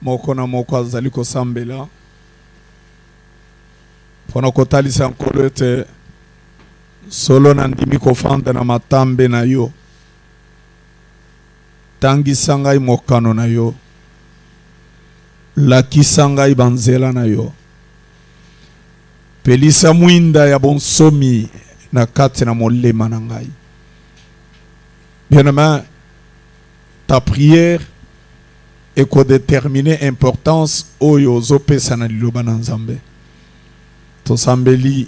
moko na moko azali kosambela mpona kotalisa nkolo ete solo nandimi kofanda na matambe na yo, tangisa ngai mokano na yo, lakisa ngai banzela na yo, pelisa mwinda ya bonsomi na kati na molema na ngai. Bien-aimé, ta prière est qu'on détermine importance oyo zopesa na liloba na Nzambe. Tosambeli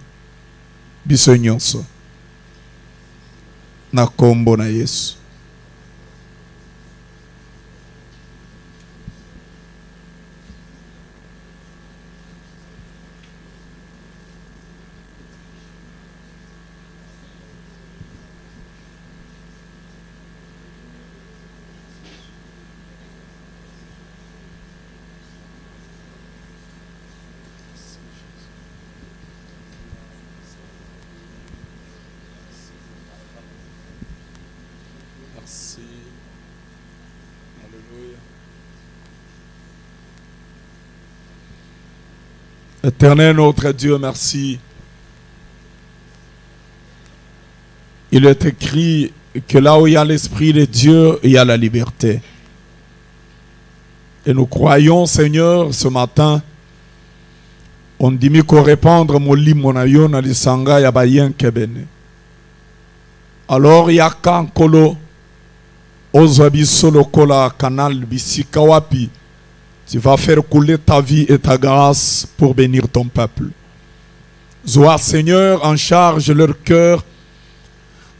biso nyonso na kombo na Yesu. Éternel notre Dieu, merci. Il est écrit que là où il y a l'Esprit de Dieu, il y a la liberté. Et nous croyons, Seigneur, ce matin, on dit qu'on répandre mon lit, mon ayon, à l'isanga, ya bayen kebene. Alors, il y a kankolo, ozwabi solo kola, canal, bisika wapi. Tu vas faire couler ta vie et ta grâce pour bénir ton peuple. Sois, Seigneur, en charge leur cœur,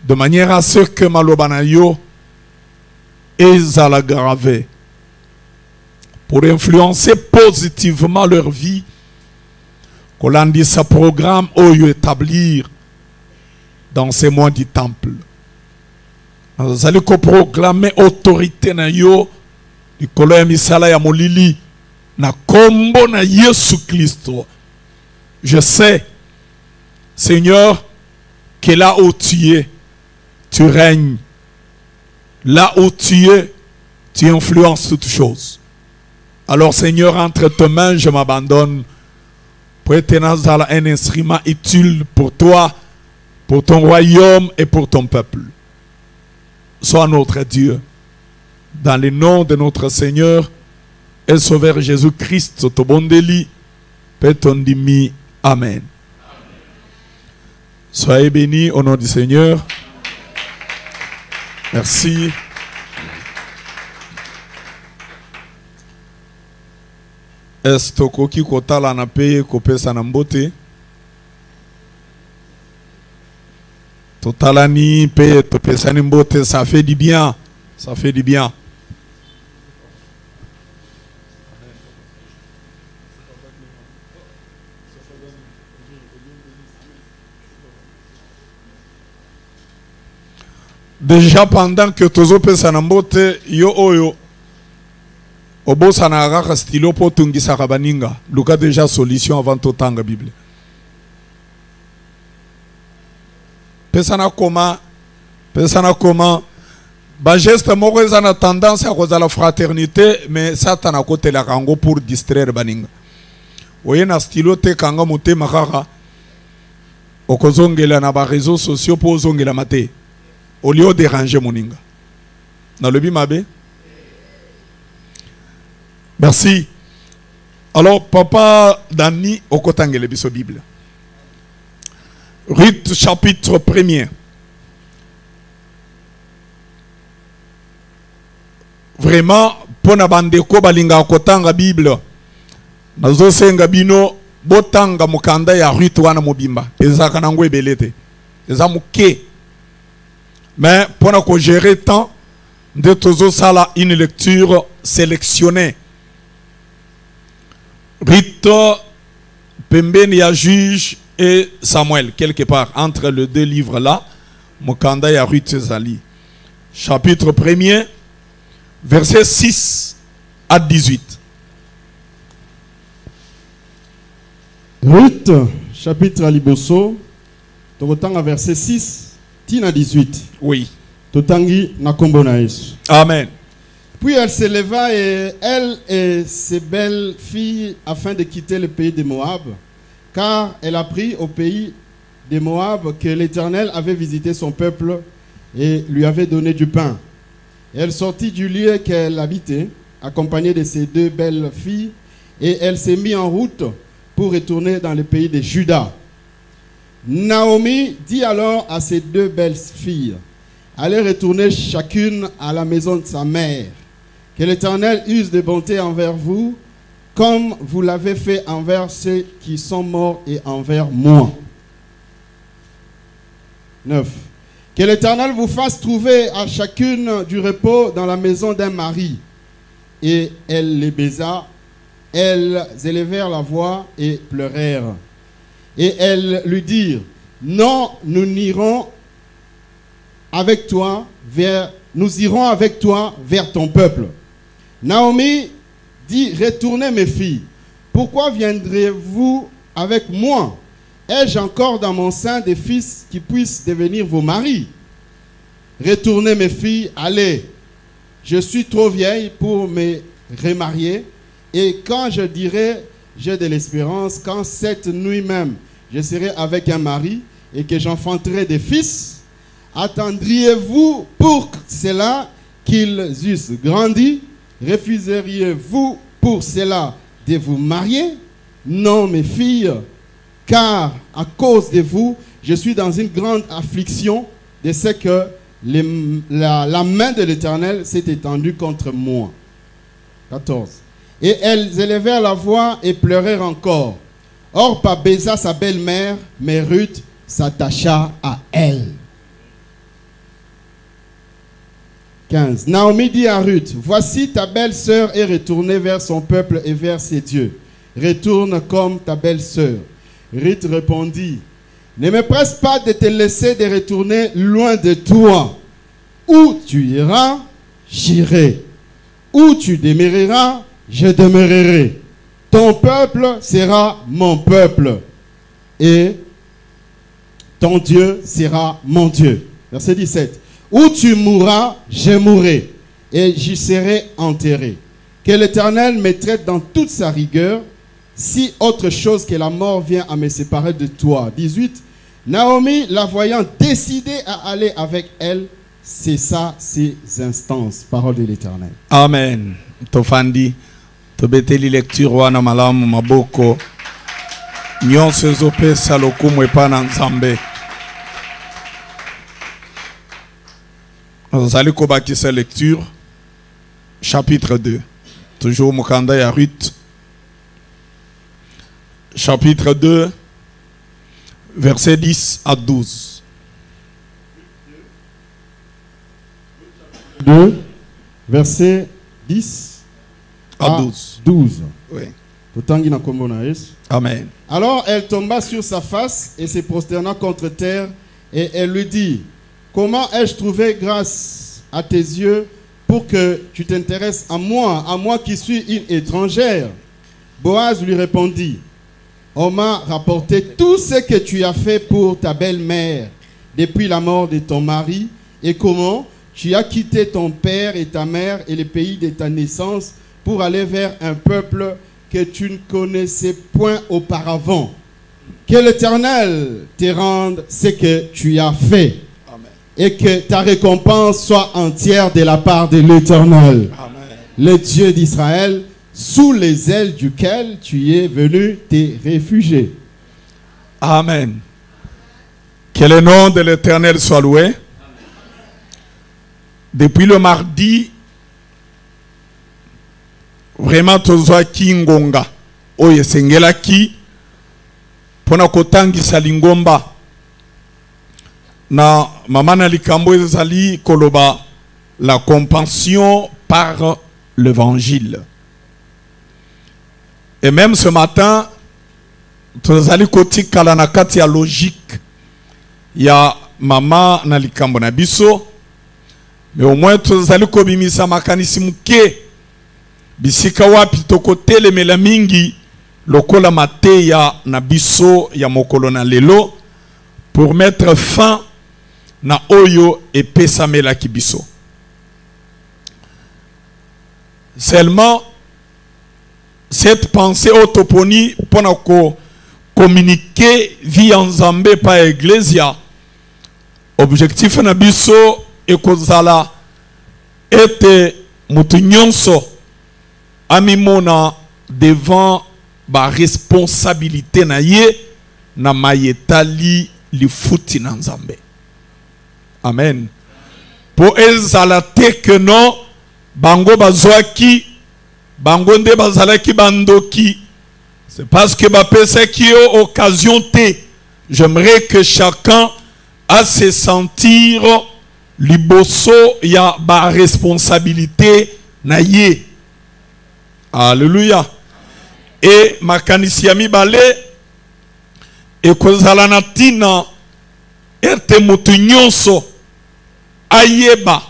de manière à ce que malobanayo aient à l'aggraver, pour influencer positivement leur vie, qu'on l'en dise sa programme au lieu établir dans ces mois du temple. Nous allons proclamer autorité na yo. Likolo ya misala ya molili na kombo na Yesu Kristo. Je sais, Seigneur, que là où tu es, tu règnes. Là où tu es, tu influences toutes choses. Alors, Seigneur, entre tes mains, je m'abandonne pour être un instrument utile pour toi, pour ton royaume et pour ton peuple. Sois notre Dieu. Dans le nom de notre Seigneur et Sauveur Jésus-Christ, Tobondeli, Petondimi, Amen. Soyez bénis au nom du Seigneur. Merci. Estoko ki kotala na peye kopesa na mbote. Totalani peye topesa na mbote, ça fait du bien. Ça fait du bien. Déjà pendant que tozo pesa na mbote yo oyo obosa na raka stilo po tungisa kabaninga luka déjà solution avant totanga Bible. Pesa na comment ba geste moko eza na tendance à cause de la fraternité, mais ça tana côté la kango pour distraire baninga. Oye na stilo te kanga mote makaka okozongela na ba réseaux sociaux pour zongela mate. Au lieu de déranger moninga. Dans le bimabe. Merci. Alors, papa Dani, au kotangele biso Bible. Ruth chapitre 1er. Vraiment, pona bandeko balinga kotanga Bible. Nazo senga bino botanga mukanda ya Ruth wana mobimba. Eza kanango ebelete. Eza muke. Mais pour gérer temps, de toujours ça là une lecture sélectionnée. Rito, Pembeni ya juge et Samuel, quelque part entre les deux livres là, Mokanda ya Ruth Zali. Chapitre 1er, versets 6 à 18. Ruth, chapitre Aliboso, Tokotanga verset 6. Tina 18. Oui. Totangi na kombo na Yesu. Amen. Puis elle s'éleva, et elle et ses belles filles, afin de quitter le pays de Moab, car elle apprit au pays de Moab que l'Éternel avait visité son peuple et lui avait donné du pain. Et elle sortit du lieu qu'elle habitait, accompagnée de ses 2 belles filles, et elle s'est mise en route pour retourner dans le pays de Juda. Naomi dit alors à ses 2 belles filles: allez retourner chacune à la maison de sa mère. Que l'Éternel use de bonté envers vous, comme vous l'avez fait envers ceux qui sont morts et envers moi. 9. Que l'Éternel vous fasse trouver à chacune du repos dans la maison d'un mari. Et elle les baisa, elles élevèrent la voix et pleurèrent. Et elles lui dirent: non, nous irons avec toi vers ton peuple. Naomi dit: retournez mes filles, pourquoi viendrez-vous avec moi? Ai-je encore dans mon sein des fils qui puissent devenir vos maris? Retournez mes filles, allez, je suis trop vieille pour me remarier, et quand je dirai j'ai de l'espérance, quand cette nuit même je serai avec un mari et que j'enfanterai des fils, attendriez-vous pour cela qu'ils eussent grandi? Refuseriez-vous pour cela de vous marier? Non, mes filles, car à cause de vous, je suis dans une grande affliction de ce que la main de l'Éternel s'est étendue contre moi. 14. Et elles élevèrent la voix et pleurèrent encore. Orpa baisa sa belle-mère, mais Ruth s'attacha à elle. 15. Naomi dit à Ruth: voici ta belle-sœur est retournée vers son peuple et vers ses dieux. Retourne comme ta belle-sœur. Ruth répondit: ne me presse pas de te laisser de retourner loin de toi. Où tu iras, j'irai. Où tu demeureras, je demeurerai. Ton peuple sera mon peuple et ton Dieu sera mon Dieu. Verset 17. Où tu mourras, je mourrai, et j'y serai enterré. Que l'Éternel me traite dans toute sa rigueur, si autre chose que la mort vient à me séparer de toi. 18. Naomi, la voyant décidée à aller avec elle, cessa ses instances. Parole de l'Éternel. Amen. Tofandi, tobeteli lecture wana malamu maboko. Nyonso ezopesa lokumu epa na Nzambe. Nous allons combattre cette lecture, chapitre 2. Toujours Mokanda ya Ruth. Chapitre 2, versets 10 à 12. 2, versets 10 à 12. Oui. Amen. Alors elle tomba sur sa face et se prosterna contre terre, et elle lui dit: comment ai-je trouvé grâce à tes yeux pour que tu t'intéresses à moi qui suis une étrangère? Boaz lui répondit: on m'a rapporté tout ce que tu as fait pour ta belle-mère depuis la mort de ton mari, et comment tu as quitté ton père et ta mère et le pays de ta naissance pour aller vers un peuple que tu ne connaissais point auparavant. Que l'Éternel te rende ce que tu as fait. Amen. Et que ta récompense soit entière de la part de l'Éternel, le Dieu d'Israël, sous les ailes duquel tu es venu te réfugier. Amen. Que le nom de l'Éternel soit loué. Amen. Depuis le mardi, vraiment tozwa kingonga oye sengela ki pona kotangisa lingomba na mama na likambo ezali koloba la compassion par l'évangile. Et même ce matin, tozali kotikala na kati ya logique ya mama na likambo na biso, mais au moins tozali kobimisa makanisi muke bisika wapi tokotelemela mingi lokola mateya na biso ya mokolo na lelo pour mettre fin na oyo epesamela ki biso. Seulement, cette pensée autoponie pour communiquer via Nzambe par Ecclesia. Objectif na biso ekozala ete mutu nyonso amimona devant ba responsabilité na ye na mayetali li futi na Nzambe. Amen. Pour ezala te que non bango bazwaki bango nde bazalaki bandoki. C'est parce que bapesa qui a occasion te. J'aimerais que chacun a se sentir liboso ya ba responsabilité na ye. Alléluia. Et makanisi ya mibale ekozala na tina ete mutu nyonso ayeba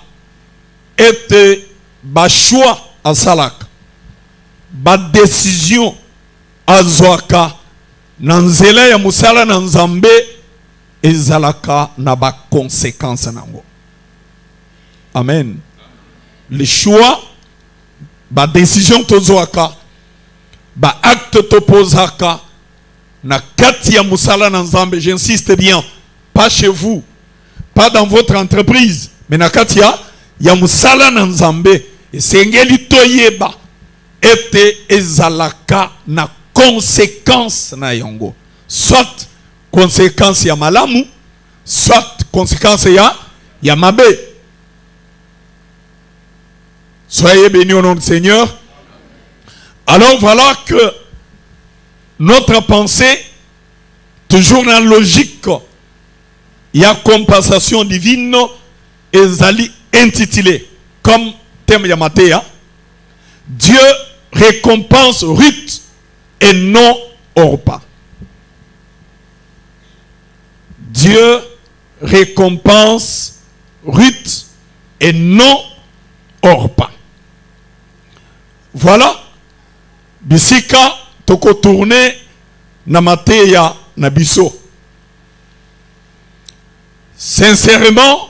ete ba choix asalaka ba décision azwaka na nzela ya musala na Nzambe ezalaka na ba conséquences nango. Amen. Le choix ba décision tozwaka ba acte topozaka na kati ya musala na Nzambe, j'insiste bien, pas chez vous, pas dans votre entreprise, mais na kati ya musala na Nzambe esengeli toyeba ete ezalaka na conséquence na yango, soit conséquence ya malamu, soit conséquence ya mabe. Soyez bénis au nom du Seigneur. Alors voilà que notre pensée, toujours dans la logique, il y a compensation divine, ezali intitulé comme thème ya Matthieu, Dieu récompense Ruth et non Orpa. Dieu récompense Ruth et non Orpa. Voilà. Bisika toko tourner na Matthieu na biso. Sincèrement,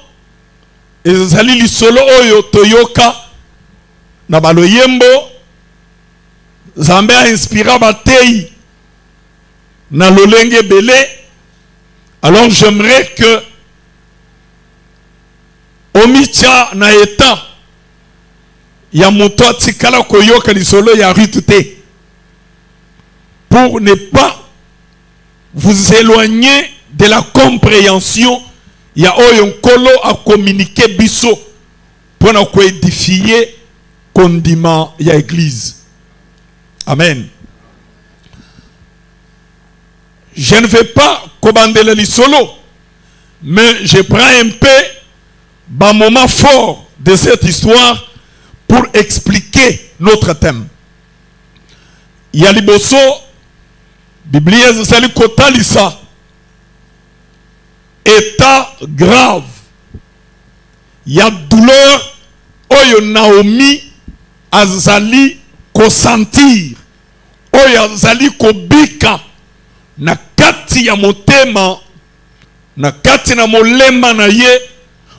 ezali lisolo oyo toyoka na baloyembo Nzambe a inspiré Batei na lolenge belé. Alors j'aimerais que omicha na eta ya moto atikala koyoka lisolo ya Ruth te, pour ne pas vous éloigner de la compréhension ya oyo nkolo a communiqué biso pour na ko édifier kondima ya église. Amen. Je ne vais pas commander le solo, mais je prends un peu un moment fort de cette histoire pour expliquer notre thème. Il y a liboso, Biblia zali kotalisa, état grave. Il y a douleur, oyo Naomi azali ko sentir, oyo azali ko bika na kati ya motema, na kati na molema na ye,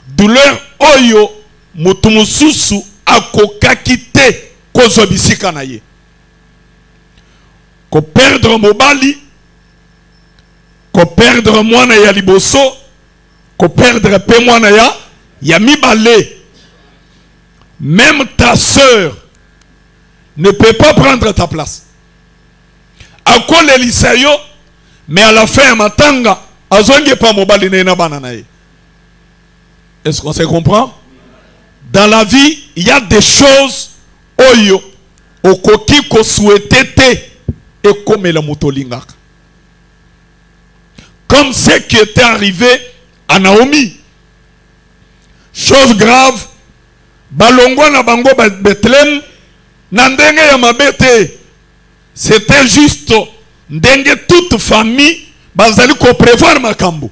douleur oyo mutu mususu akokaki te kozwa bisika na ye. Ko perdre mobali, ko perdre mwana ya liboso, ko perdre pe mwana ya mibale. Même ta sœur ne peut pas prendre ta place. Akole lisayo, mais à la fin matanga azonge pa mobali na bana na ye. Est-ce qu'on se comprend? Dans la vie, il y a des choses oyo okoki ko souhaiter te et comme la motolingaka. Comme ce qui était arrivé à Naomi. Chose grave, balongwa na bango Bethléem na ndenge ya mabete. C'était juste ndenge toute famille bazali ko prévoir makambo.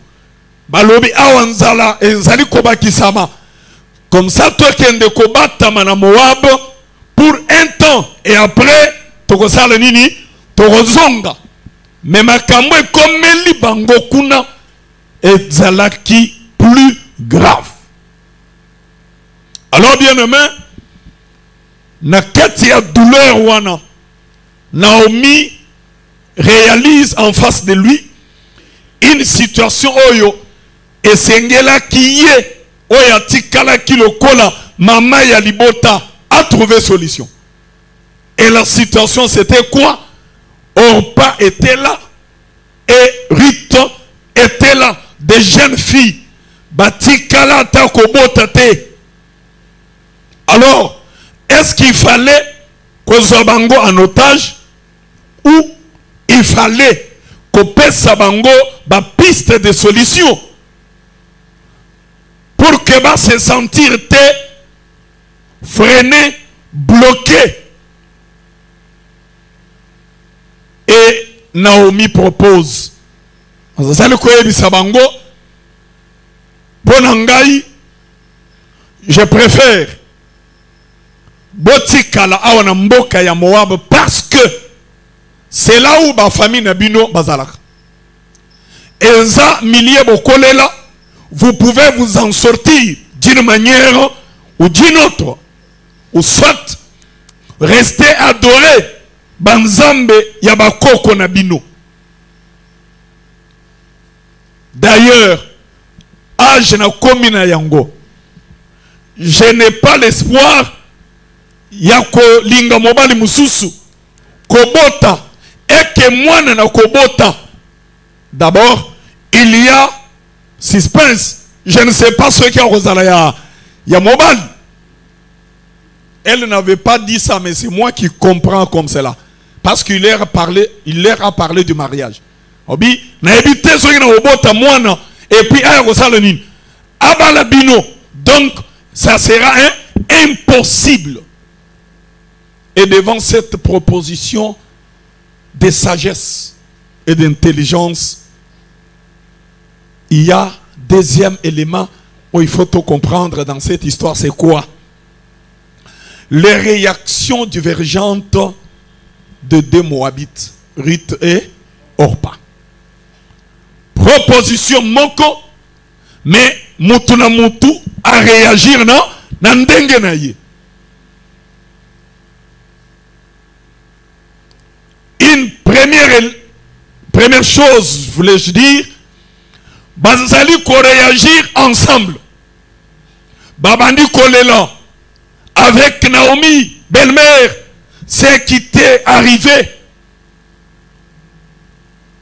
Balobi awanzala ezali ko bakisama. Comme ça toi kende ko batama na Moab pour un temps et après tokosala nini tokozonga. Mais makambo ekomeli bango kuna ezalaki plus grave. Alors bien aimé, na kati ya douleur wana, Naomi réalise en face de lui une situation oyo esengela kiye oya tikala kilokola mama ya libota a trouvé solution. Et la situation c'était quoi? Orpa était là et Ruth était là, des jeunes filles batikala ta kobota te. Alors est-ce qu'il fallait qu'on bango en otage ou il fallait qu'on pèse bango ba piste de solution pour que va se sentir freiné, bloqué? Et Naomi propose, je préfère botikala awana mboka ya Moab parce que c'est là où ma famille nabino bazalaka. Eza milliers bokolela, vous pouvez vous en sortir d'une manière ou d'une autre, ou soit rester adoré banzambe ya bakoko nabino. D'ailleurs, âge na komina yango, je n'ai pas l'espoir yako linga mobali mususu kobota et que moi na kobota. D'abord, il y a suspense. Je ne sais pas ce qu'il y a Rosalia. Il y a mobile. Elle n'avait pas dit ça, mais c'est moi qui comprends comme cela. Parce qu'il leur a parlé du mariage. Obi, na ebité ce qui na obota moi et puis à Rosaline. Abalabino. Donc, ça sera impossible. Et devant cette proposition de sagesse et d'intelligence, il y a deuxième élément où il faut tout comprendre dans cette histoire, c'est quoi? Les réactions divergentes de deux Moabites, Ruth et Orpa. Proposition moko, mais mutu na mutu à réagir na ndenge na ye. Une première chose, voulais-je dire, bazali ko réagir ensemble. Babandi kolela avec Naomi, belle-mère, ce qui t'est arrivé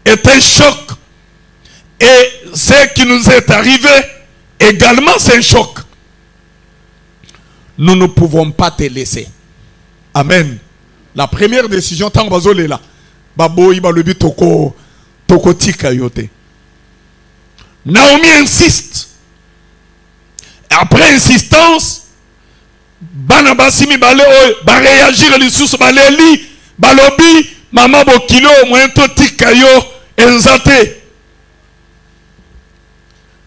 est un choc. Et ce qui nous est arrivé également c'est un choc. Nous ne pouvons pas te laisser. Amen. La première décision, tant que là, Baboy balobi toko tika yote. Naomi insiste. Après insistance, Banabasimi bale ba réagir les sous baleli balobi mama bokilo moento tika yo enzate.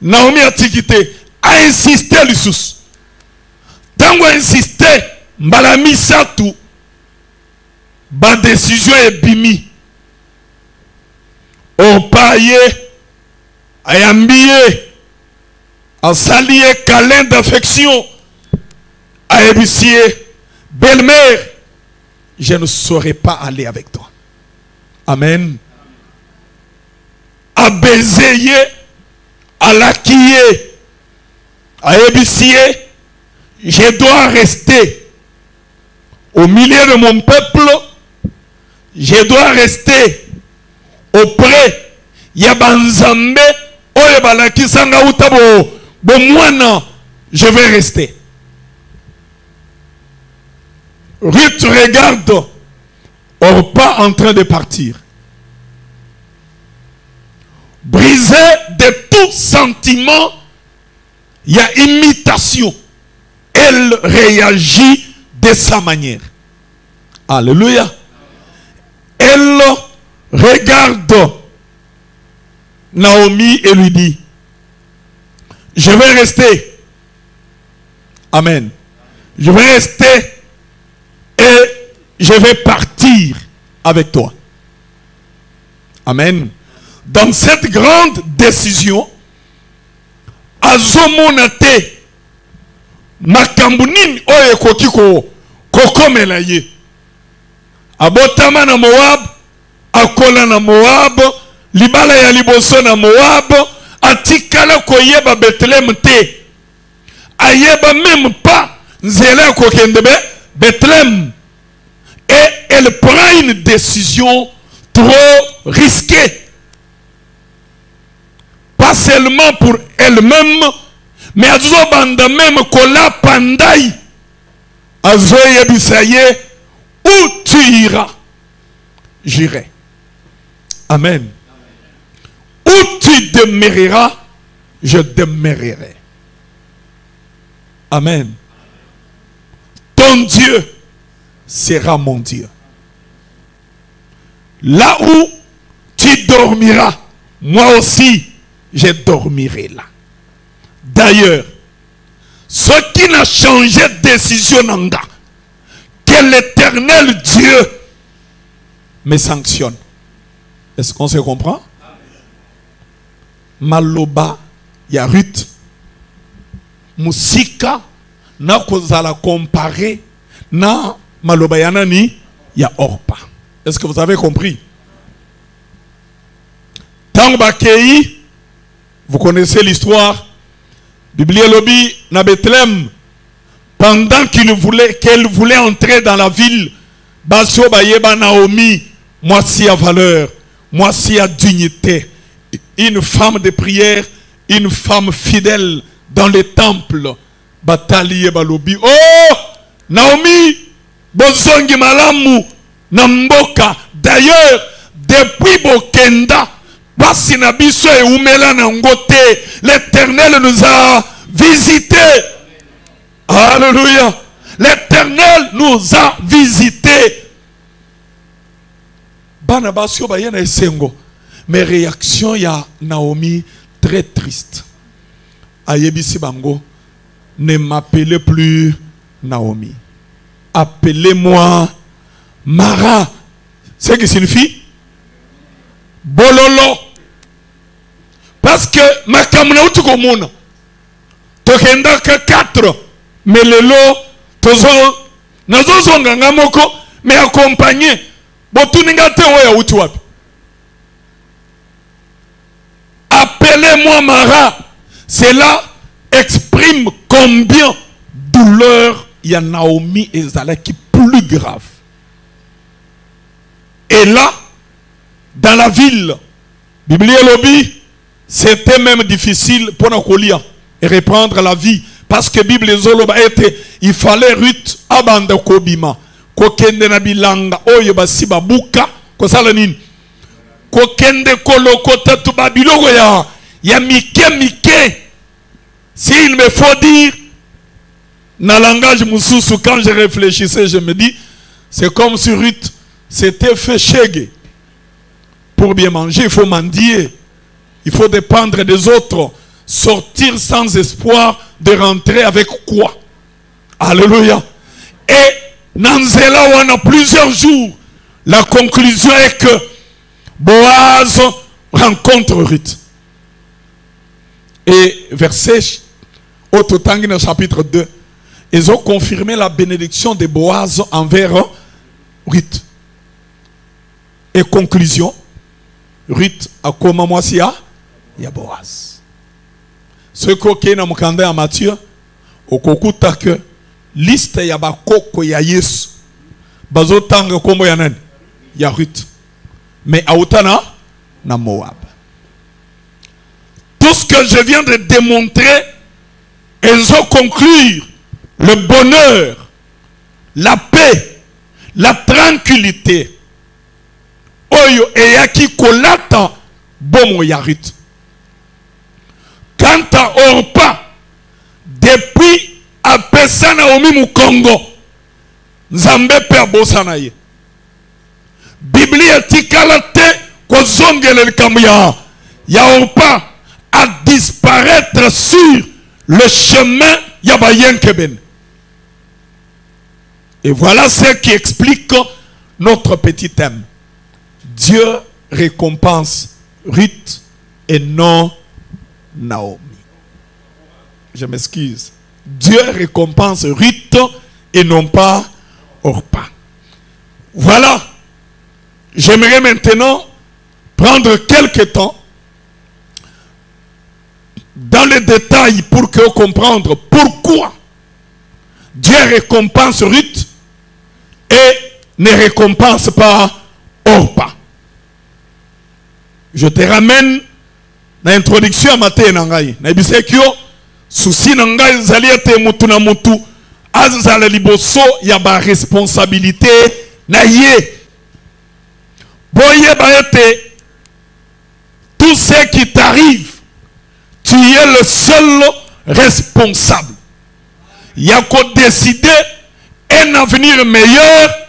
Naomi a tikité, a insisté les sous. Tango insisté, mbalami satu ba décision est bimi. Opaye ayambiye asaliye câlin d'affection aébicier belle-mère, je ne saurais pas aller avec toi. Amen. Abézeye alakiye aébicier, je dois rester au milieu de mon peuple, je dois rester auprès Yabanzambe Oyebalaki Sanga Utabo Bomwana, je vais rester. Ruth regarde Orpa en train de partir. Brisé de tout sentiment, il y a imitation. Elle réagit de sa manière. Alléluia. Elle regarde Naomi et lui dit, je vais rester. Amen. Je vais rester et je vais partir avec toi. Amen. Dans cette grande décision, Azomonate Makambunin oye kokiko kokomela ye. Abotama na Moab, akola na Moab, libala ya liboso na Moab, atikala koyeba Bethlehem te. Ayeba même pas nzela kokendebe Bethlehem. Et elle prend une décision trop risquée. Pas seulement pour elle-même, mais azobanda même kola pandai. Azoye bisaye, où tu iras, j'irai. Amen. Où tu demeureras, je demeurerai. Amen. Ton Dieu sera mon Dieu. Là où tu dormiras, moi aussi, je dormirai là. D'ailleurs, ce qui n'a changé de décision n'anga, que l'Éternel Dieu me sanctionne. Est-ce qu'on se comprend? Maloba, ya Ruth, musika, na kozala comparer, na maloba yanani, ya Orpa. Est-ce que vous avez compris? Tangbakei, vous connaissez l'histoire. Biblia Lobi na Bethléem, pendant qu'elle voulait entrer dans la ville, Basio Bayeba Naomi, moi si à valeur, moi si à dignité, une femme de prière, une femme fidèle dans le temple, Batali Balobi. Oh, Naomi, Bozongi Malamu, Namboka. D'ailleurs, depuis Bokenda, l'Éternel nous a visités. Alléluia. L'Éternel nous a visités. Mais réaction il y a Naomi très triste. Ayebisi bango, ne m'appelez plus Naomi. Appelez-moi Mara. C'est ce qui signifie Bololo. Parce que ma kamuna utukomuna tokenda que 4 mais lelo tozo nazo zonga ngamoko mais accompagné botuninga te oya uti wapi. Appelez-moi Mara. Cela exprime combien douleur il y a Naomi et Zala qui plus grave. Et là dans la ville, Biblia Lobi, c'était même difficile pour Nakolia et reprendre la vie. Parce que Bible Zoloba était, il fallait Ruth abanda kobima. Kokende na bilanga, oyo basiba buka, kosalanin. Kokende kolokota tu babilogo ya mike. S'il me faut dire, dans le langage moussoussou, quand je réfléchissais, je me dis, c'est comme si Ruth s'était fait chéguer. Pour bien manger, il faut mendier. Il faut dépendre des autres. Sortir sans espoir de rentrer avec quoi? Alléluia. Et Nanzela, on a plusieurs jours. La conclusion est que Boaz rencontre Ruth. Et verset au Totangina chapitre 2, ils ont confirmé la bénédiction de Boaz envers Ruth. Et conclusion, Ruth a comme moi si ya Boaz. Ce qui est dans le Matthieu, au kokuta que liste ya bakoko ya Yesu, bazotanga kombo ya nani? Ya Ruth. Mais autana na Moab. Tout ce que je viens de démontrer, ils ont conclu le bonheur, la paix, la tranquillité. Oyo eyaki kolata bomo ya Ruth. Quant à Orpa, depuis apesa Naomi Mukongo, Nzambe pe abosana ye. Biblia tikala te kozongele likambo ya Orpa à disparaître sur le chemin Yabayenkeben. Et voilà ce qui explique notre petit thème. Dieu récompense Ruth et non Naomi. Je m'excuse. Dieu récompense Ruth et non pas Orpa. Voilà. J'aimerais maintenant prendre quelques temps dans les détails pour que vous compreniez pourquoi Dieu récompense Ruth et ne récompense pas Orpa. Je te ramène dans l'introduction à Maté Nangai. Nabisekyo, souci Nangai zaliate mutu na mutu, azala liboso yaba responsabilité na ye. Boye baete, tout ce qui t'arrive, tu es le seul responsable. Il y a qu'à décider un avenir meilleur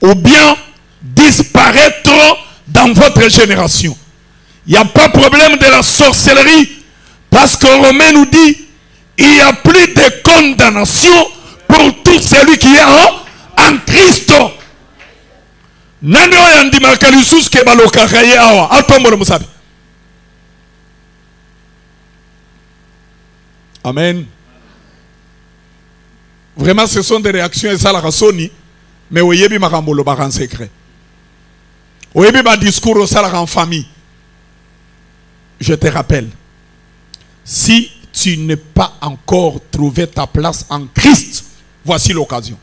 ou bien disparaître dans votre génération. Il n'y a pas de problème de la sorcellerie parce que Romain nous dit il n'y a plus de condamnation pour tout celui qui est en Christ. Amen. Vraiment, ce sont des réactions et ça la rasoni, mais oyebi makambolo en secret. Oyebi ma discours au salaire en famille. Je te rappelle, si tu n'as pas encore trouvé ta place en Christ, voici l'occasion.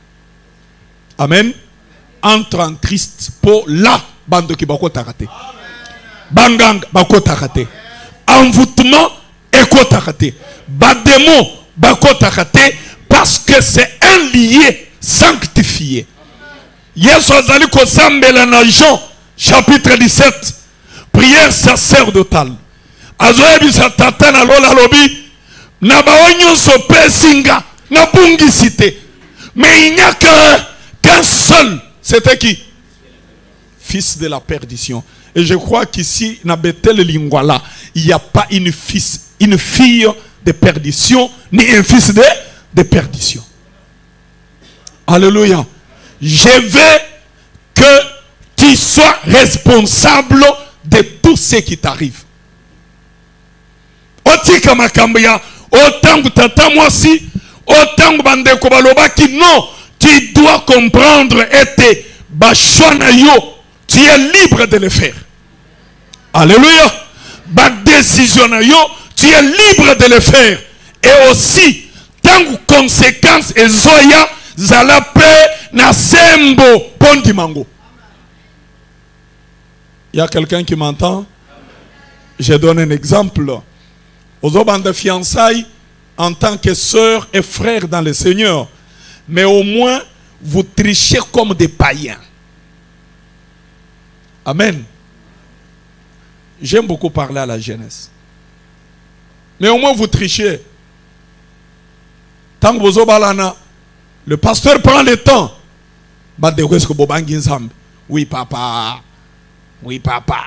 Amen. Entre en Christ pour la bande qui bako takate. Bangang bako takate. Envoûtement eko takate. Bademo bako takate. Parce que c'est un lié sanctifié. Yesu azali kosambela na Jean chapitre 17. Prière sacerdotale. Azoyebisa tata na lola lobi. Na baonyo sope singa. Na bungi cité. Mais il n'y a qu'un seul. C'était qui? Fils de la perdition. Et je crois qu'ici, na Bethel Lingwala, il n'y a pas une fille de perdition, ni un fils de perdition. Alléluia. Je veux que tu sois responsable de tout ce qui t'arrive. Otika makambia, autant que tata moi si, autant que bande kobaloba qui non, tu dois comprendre et tu es libre de le faire. Alléluia. Ba décision tu es libre de le faire. Et aussi, tant que conséquence et zoya zalape na sembo pondi mango. Il y a quelqu'un qui m'entend? Je donne un exemple. Aux autres de fiançailles, en tant que sœurs et frères dans le Seigneur, mais au moins vous trichez comme des païens. Amen. J'aime beaucoup parler à la jeunesse. Mais au moins vous trichez. Tant que vous avez le pasteur prend le temps. Oui papa. Oui papa.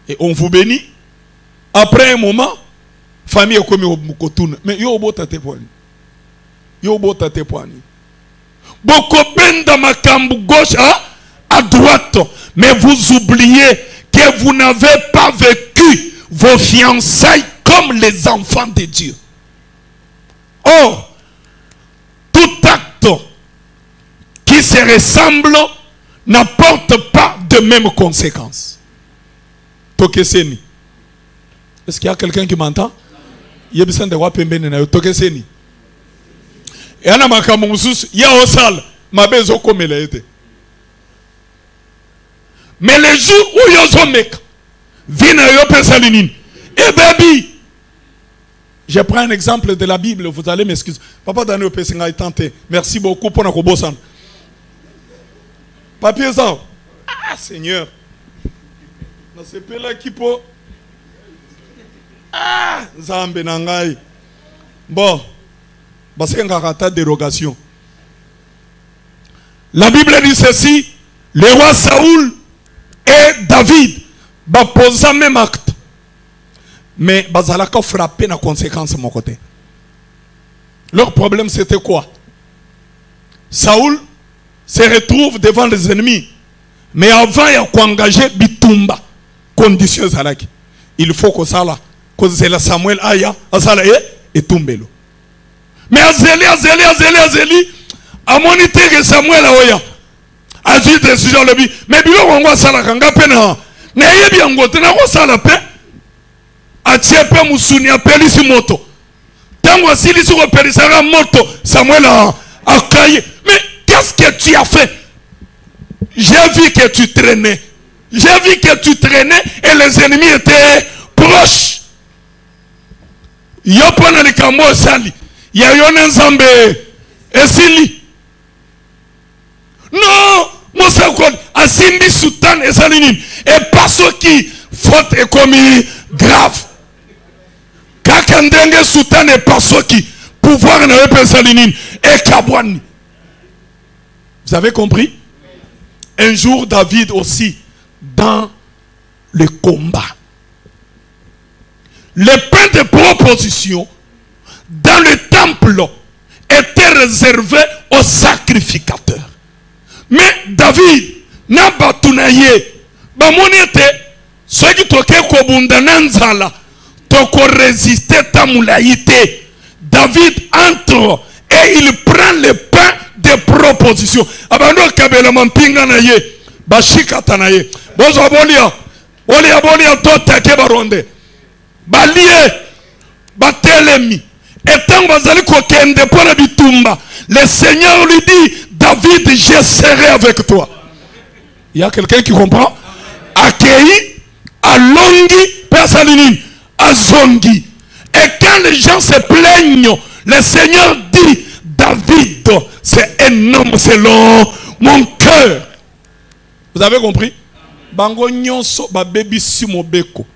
Et on vous bénit. Après un moment, famille est comme au mais yo beau tate poani. Yo beau tate poani. Beaucoup dans ma cambe gauche à droite. Mais vous oubliez que vous n'avez pas vécu vos fiançailles comme les enfants de Dieu. Or, tout acte qui se ressemble n'apporte pas de mêmes conséquences. Tokeseni. Est-ce qu'il y a quelqu'un qui m'entend? Il y a besoin de voir Pembene. Tokeseni. Et à la makamousus, il y a au sale, ma bezo comme elle a été. Mais les jours où ils ont mec, viennent à Yopesalinine. Et baby, je prends un exemple de la Bible, vous allez m'excuser. Papa Daniel Pessinga est tenté. Merci beaucoup pour notre beau sang. Papier ça. Ah Seigneur. Na sepela kipo. Ah, Zambe nangai. Bon. Parce qu'il y a une dérogation. La Bible dit ceci. Le roi Saoul et David posent même acte. Mais bazalaka frappé na conséquence de mon côté. Leur problème c'était quoi? Saoul se retrouve devant les ennemis. Mais avant il y a qu'engager Bitumba. Condition zalaki. Il faut que ça là. Que c'est la Samuel Aya. Asala et Tumbelo. Mais Azélie. Amonite que Samuel oya. Azu décision le bi. Mais bilo ngwa sala kanga pena. Na yebi angote na ko sala pe. Atie pe musuni apelisi moto. Tango silisi ko pelisara moto. Samuel a caillé. Mais qu'est-ce que tu as fait? J'ai vu que tu traînais. J'ai vu que tu traînais et les ennemis étaient proches. Yopona likambo sali. Yayone nzambe esili. Non, Moussa Kol asimbi sultan et salinine. Et parce qui faute est commis grave. Kakandenge sultan et parce qui pouvoir n'a pas salinine et kabwani. Vous avez compris? Un jour David aussi dans le combat. Le pain de proposition dans le temple était réservé aux sacrificateurs. Mais David n'a pas tunaye. Bamonete, ceux qui toquent kobundananzala, toko résister tamulaïté. David entre et il prend le pain de proposition. Abando kabela mampinga na ye, bashikata na ye. Bozo abolia, bolia tota ke baronde. Balie, batelemi. Et tant bazali ko kende pona bitumba, le Seigneur lui dit, David, je serai avec toi. Il y a quelqu'un qui comprend? Akei, alongi, persalinine, azongi. Et quand les gens se plaignent, le Seigneur dit, David, c'est un homme selon mon cœur. Vous avez compris? Bango nyonso ba baby simobeko.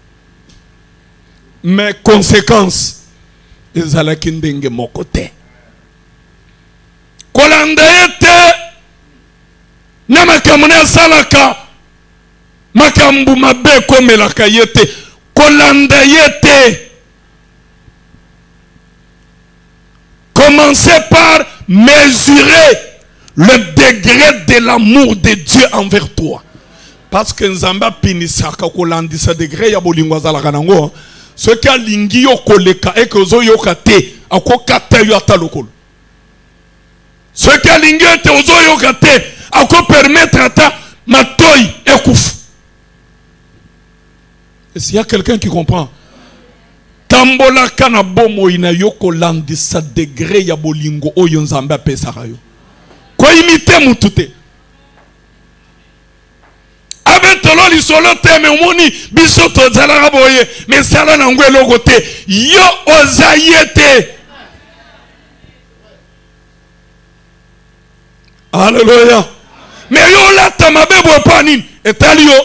Mais conséquence, ezalaki ndenge moko te. Kolanda yete na makambo na salaka makambu mabe komelaka yete. Kolanda yete. Commencez par mesurer le degré de l'amour de Dieu envers toi. Parce que Nzamba pinisaka kolandisa degré ya bolingo azalaka nango. Ce qui a lingi yo koleka et que zo yo kate akoka te yo atalokolo. Ce qui a lingi te ozo yo kate ako permettre ata matoi ekouf. Est-ce y a quelqu'un qui comprend? Tambola kana bomo ina yo kolandisa degré ya bolingo oyo Nzamba pesaka yo. Ko imite mutute. Tolo li solo te me moni biso to zala boye me sala na ngwe logo te yo ozayete. Alléluia. Mais yo la tamabebo panin etali yo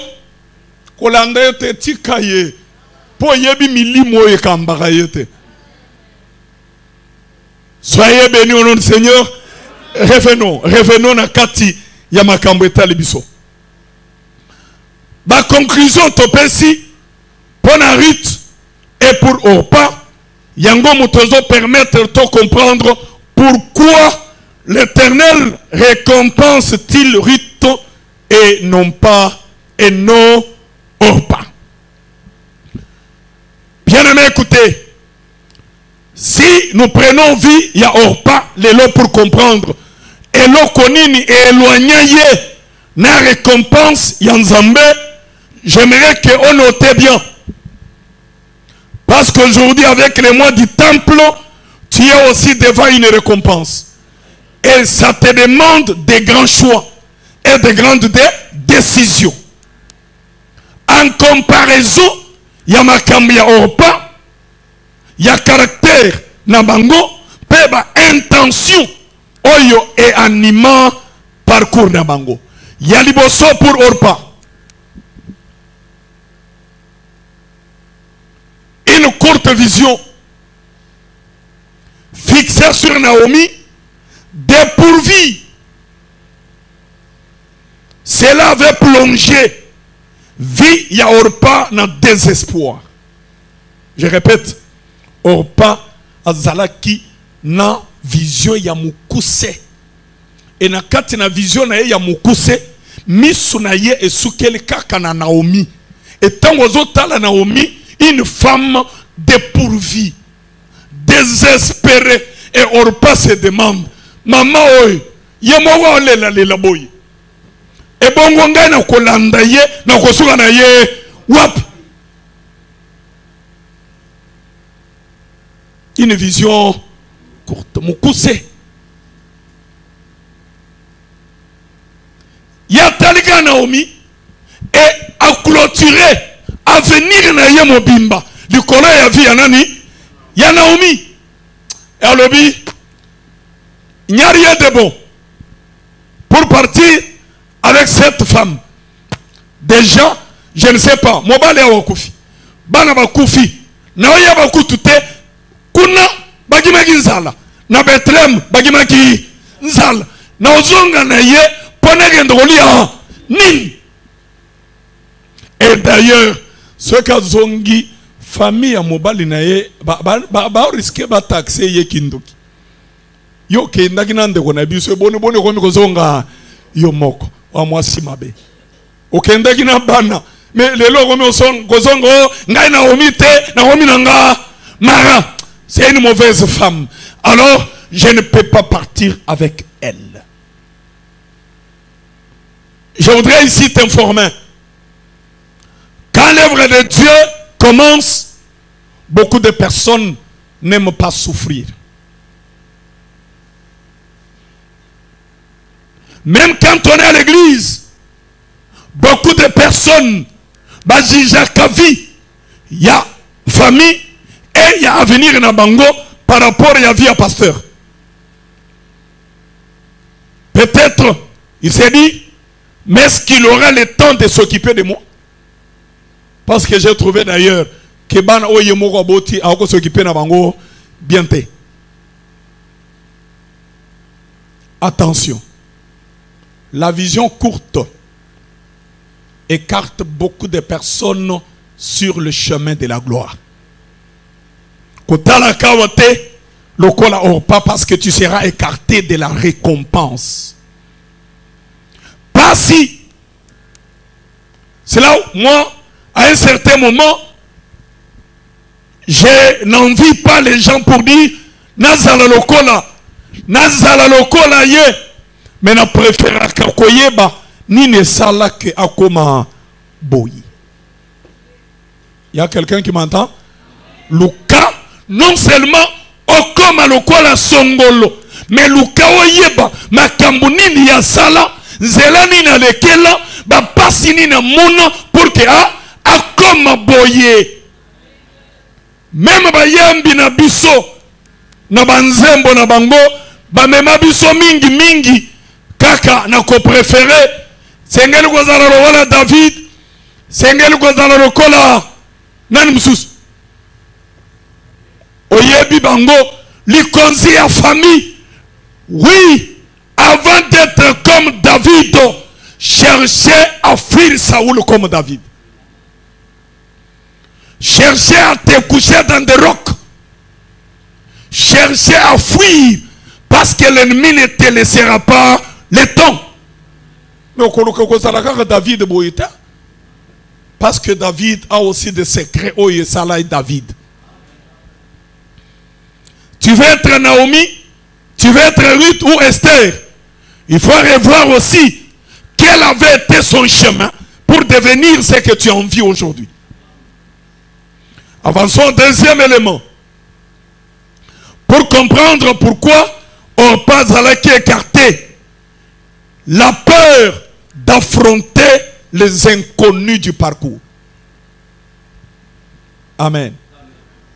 kolanda te tikaye po yebi milimo e kambaka yete. Soyez bénis au nom du Seigneur. Revenons na kati ya makambo etali biso. Ma conclusion topesi pour Ruth et pour Orpa, yango mutozo permettre de comprendre pourquoi l'Éternel récompense-t-il Ruth et non Orpa. Bien aimé, écoutez, si nous prenons vie, il y a Orpa, les lots pour comprendre, et l'eau konini et éloigné na récompense yanzambe. J'aimerais qu'on note bien. Parce qu'aujourd'hui, avec les mois du temple, tu es aussi devant une récompense. Et ça te demande des grands choix et de grandes décisions. En comparaison, il y a makambi ya Orpa, il y a caractère nabango, peba intention, oyo et animant parcours nabango. Il y a liboso pour Orpa. Une courte vision fixée sur Naomi, dépourvue. Cela avait plongé vie ya Orpa dans désespoir. Je répète, Orpa azalaki na vision ya mukuse. Et na kati na vision na ya mukuse, misu na ye esukeli kaka na Naomi. Et tant ozotala Naomi, une femme dépourvue, désespérée, et Orpa se demande, maman, ye moko olela lela boye ebongo ngai na kolanda ye na kosuka na ye wapi. Une vision courte. Mukuse. Ya talika Naomi et a clôturé à venir na ye mobimba. Du kola ya vie ya nani? Ya Naomi. Et alobi il n'y a rien de bon pour partir avec cette femme. Déjà, je ne sais pas. Mobile ya wakufi. Bana bakufi. Na ya bakutute. Kuna bagimaki nzala na Bethlehem bagimaki nzala na ozonga na ye ponege ndolia nini. Et d'ailleurs ceux qui zongi famille ya mobali na ye ba risquer ba taxer ye kindoki yo kenda kinande ko na biso bone ko kozonga yo moko wa mwasi mabe okenda kina bana mais lelo ko kozongo ngai na omite na omi nanga mara. C'est une mauvaise femme. Alors, je ne peux pas partir avec elle. Je voudrais ici t'informer. Quand l'œuvre de Dieu commence, beaucoup de personnes n'aiment pas souffrir. Même quand on est à l'église, beaucoup de personnes, il y a famille, et il y a avenir na bango par rapport à la vie à pasteur. Peut-être, il s'est dit, mais est-ce qu'il aura le temps de s'occuper de moi? Parce que j'ai trouvé d'ailleurs que ban oye moko boti a s'occuper na bango bientôt. Attention, la vision courte écarte beaucoup de personnes sur le chemin de la gloire. Kotala kawate lokola orpa parce que tu seras écarté de la récompense. Pas si. C'est là où moi, à un certain moment, je n'envie pas les gens pour dire nazala lokola ye, mais na préfère kakoyeba ni ne sala ke akoma boyi. Il y a quelqu'un qui m'entend? Luka non seulement okoma lokola songolo, mais luka oyeba makambo nini ya sala nzela nini alekela ba pasi nini na mona pour que akoma boye. Même ba yambi na biso na banzembo na bango ba mema biso mingi kaka na ko préféré sengeli kozala lokola David, sengeli kozala lokola nani mususu oyebi bango likonzi ya famille. Oui, avant d'être comme David, cherchez à fuir Saoul comme David. Cherchez à te coucher dans des rocs. Cherchez à fuir parce que l'ennemi ne te laissera pas le temps. Mais David boita parce que David a aussi des secrets. Oh, Salah et David. Tu veux être Naomi, tu veux être Ruth ou Esther. Il faut revoir aussi quel avait été son chemin pour devenir ce que tu as envie aujourd'hui. Avançons au deuxième élément. Pour comprendre pourquoi Orpa Zalaki écarté la peur d'affronter les inconnus du parcours. Amen.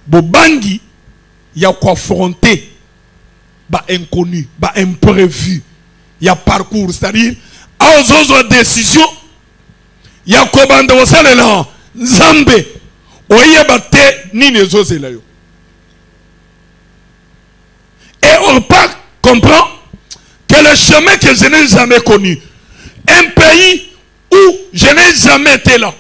Bobangi, il y a quoi affronter bah inconnu, bah imprévu. Il y a parcours, c'est-à-dire à aux décisions, il y a quoi bande au là, Zambé, oye bate ni les autres là. Et Orpa comprend que le chemin que je n'ai jamais connu, un pays où je n'ai jamais été là,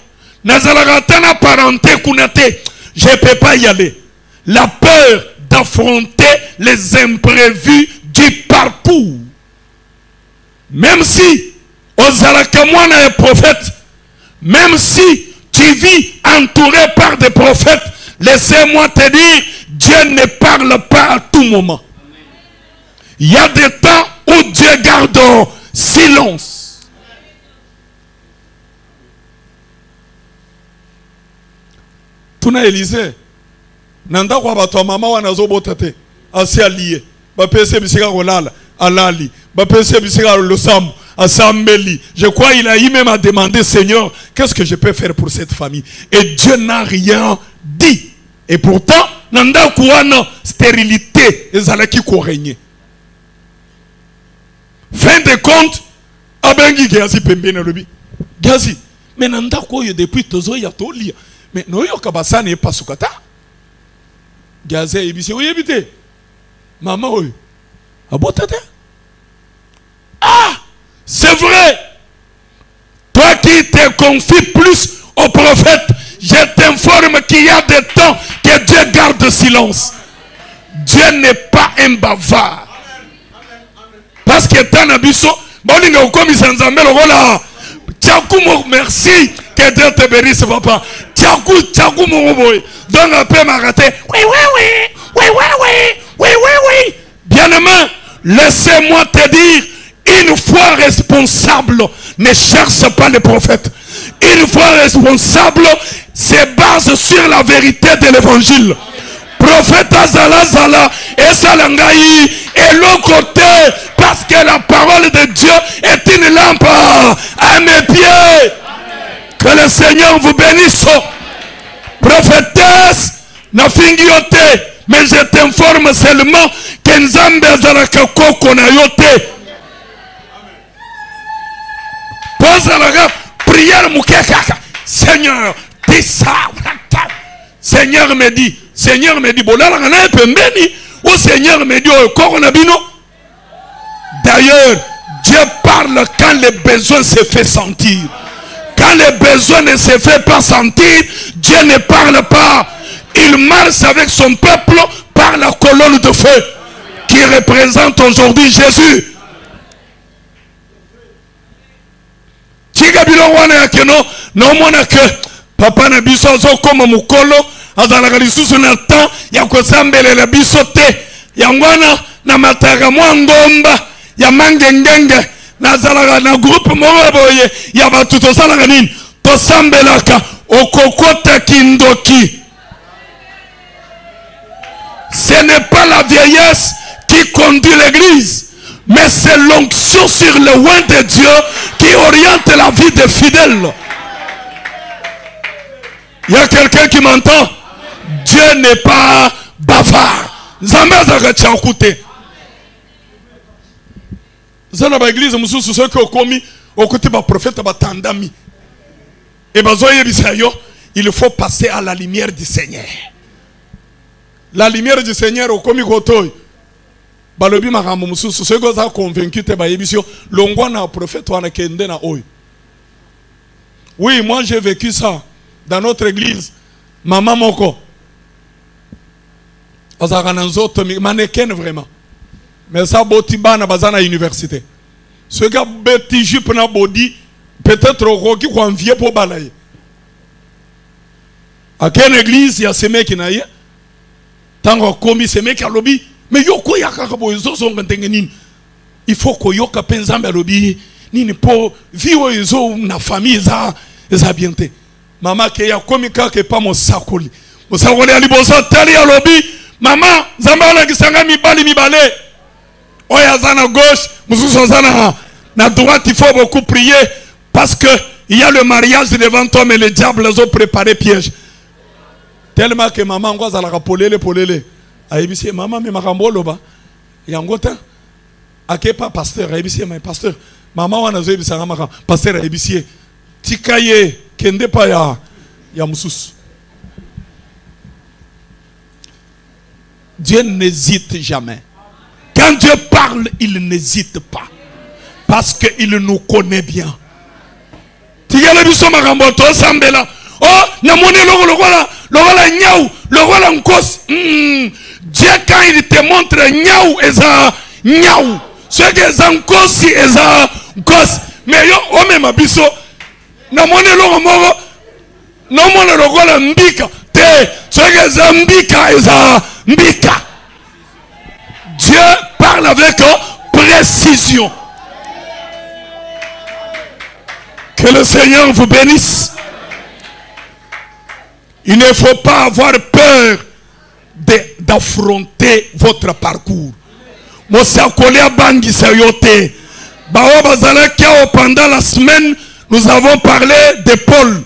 Nazalagatana parenté kunate, je ne peux pas y aller. La peur d'affronter les imprévus du parcours. Même si Ozalakamwana est prophète, même si tu vis entouré par des prophètes, laissez-moi te dire, Dieu ne parle pas à tout moment. Il y a des temps où où Dieu garde silence. Tuna Élisée, nanda kwa bato mama wana zo botate, asi aliye, ba pese bisika rolala, alali, ba pese bisika losam, asambeli. Je crois il a eu même à demander, Seigneur, qu'est-ce que je peux faire pour cette famille? Et Dieu n'a rien dit. Et pourtant, nanda kuana stérilité, ezalaki ko régner. Fin de compte, abengi Géasi pembene lobi. Géasi, mais nanda ko depuis tozo ya tolia. Mais nous avons n'est pas soukata. Gazé ibisi oui habité. Maman oui. Abotate. Ah, c'est vrai. Toi qui te confies plus au prophète, je t'informe qu'il y a des temps que Dieu garde silence. Dieu n'est pas un bavard. Parce que tant abisso, bon il est comme il s'en voilà. Merci que Dieu te bénisse papa. Tchakou mourouboui. Donc un peu m'arrêter. Oui. Bien-aimé, laissez-moi te dire, une foi responsable ne cherche pas les prophètes. Une foi responsable se base sur la vérité de l'évangile. Prophète Azala et Salangaï et l'autre côté, parce que la parole de Dieu est une lampe à mes pieds. Que le Seigneur vous bénisse. Prophétesse, na fingiote, mais je t'informe seulement que Nzambe azalaka koko na yote. Pose la prière moukekaka. Seigneur, dis ça. Seigneur me dit, bolala ngana pembeni, ou Seigneur me dit, koronabino. D'ailleurs, Dieu parle quand le besoin se fait sentir. Quand le besoin ne se fait pas sentir, Dieu ne parle pas. Il marche avec son peuple par la colonne de feu qui représente aujourd'hui Jésus. Tigabilo wana yakeno, no mona que papa na biso zo comme mukolo, azalaka lisusu na temps ya kosambelela biso te. Yangwana na mataka mwa ngomba ya mangengenge. Nazalaka na groupe moko boye ya batu tosalaka nini tosambelaka okokota kindoki. Ce n'est pas la vieillesse qui conduit l'église, mais c'est l'onction sur le oint de Dieu qui oriente la vie des fidèles. Il y a quelqu'un qui m'entend? Dieu n'est pas bavard. Zambazaka tchakoute. Zana ba église mususu ceux qui ont commis au côté du prophète batandami. Et bazoye bisayo, il faut passer à la lumière du Seigneur. La lumière du Seigneur au commis gotoy. Balobi makambo mususu ceux qui sont convaincus te ba yebisio longwa na prophète wana kende na oy. Oui, moi j'ai vécu ça dans notre église. Maman moko. Azaka na nzoto mannequin vraiment. Mais ça, botibana bazana université. Ce gars beti jupe na body, peut-être au qui qu'on vient pour balayer. À quelle église il y a ces mecs qui n'aillent? Tant qu'on commis ces mecs à lobby, mais yoko yakaka bozo sont gantengenin. Il faut que yoka penzambe à lobby, ni po vivre izo na famille za bienté. Maman qui a commis que pas mon sakoli. Mon sakoli ali bozo tali à lobby. Maman, zambala kisanga mi bale. Oya zana gauche, mususu zana na droite, il faut beaucoup prier parce que il y a le mariage devant toi mais le diable les a préparé piège. Tellement que maman ngoza la polele. Aibisi maman me makambolo ba. Yangota akepa pasteur aibisi mais pasteur. Maman wana zo ebisanga makam pasteur aibisi. Tikaye kende pa ya mususu. Dieu n'hésite jamais. Quand Dieu parle, il n'hésite pas. Parce qu'il nous connaît bien. Oh, Dieu quand il te montre niaou eza niaou. Ce que zankosi eza gos. Mais yo o même abiso na mone logo moko no mone logo la mbika te ce que zambika eza mbika. Dieu parle avec précision. Que le Seigneur vous bénisse. Il ne faut pas avoir peur d'affronter votre parcours. Pendant la semaine, nous avons parlé de Paul.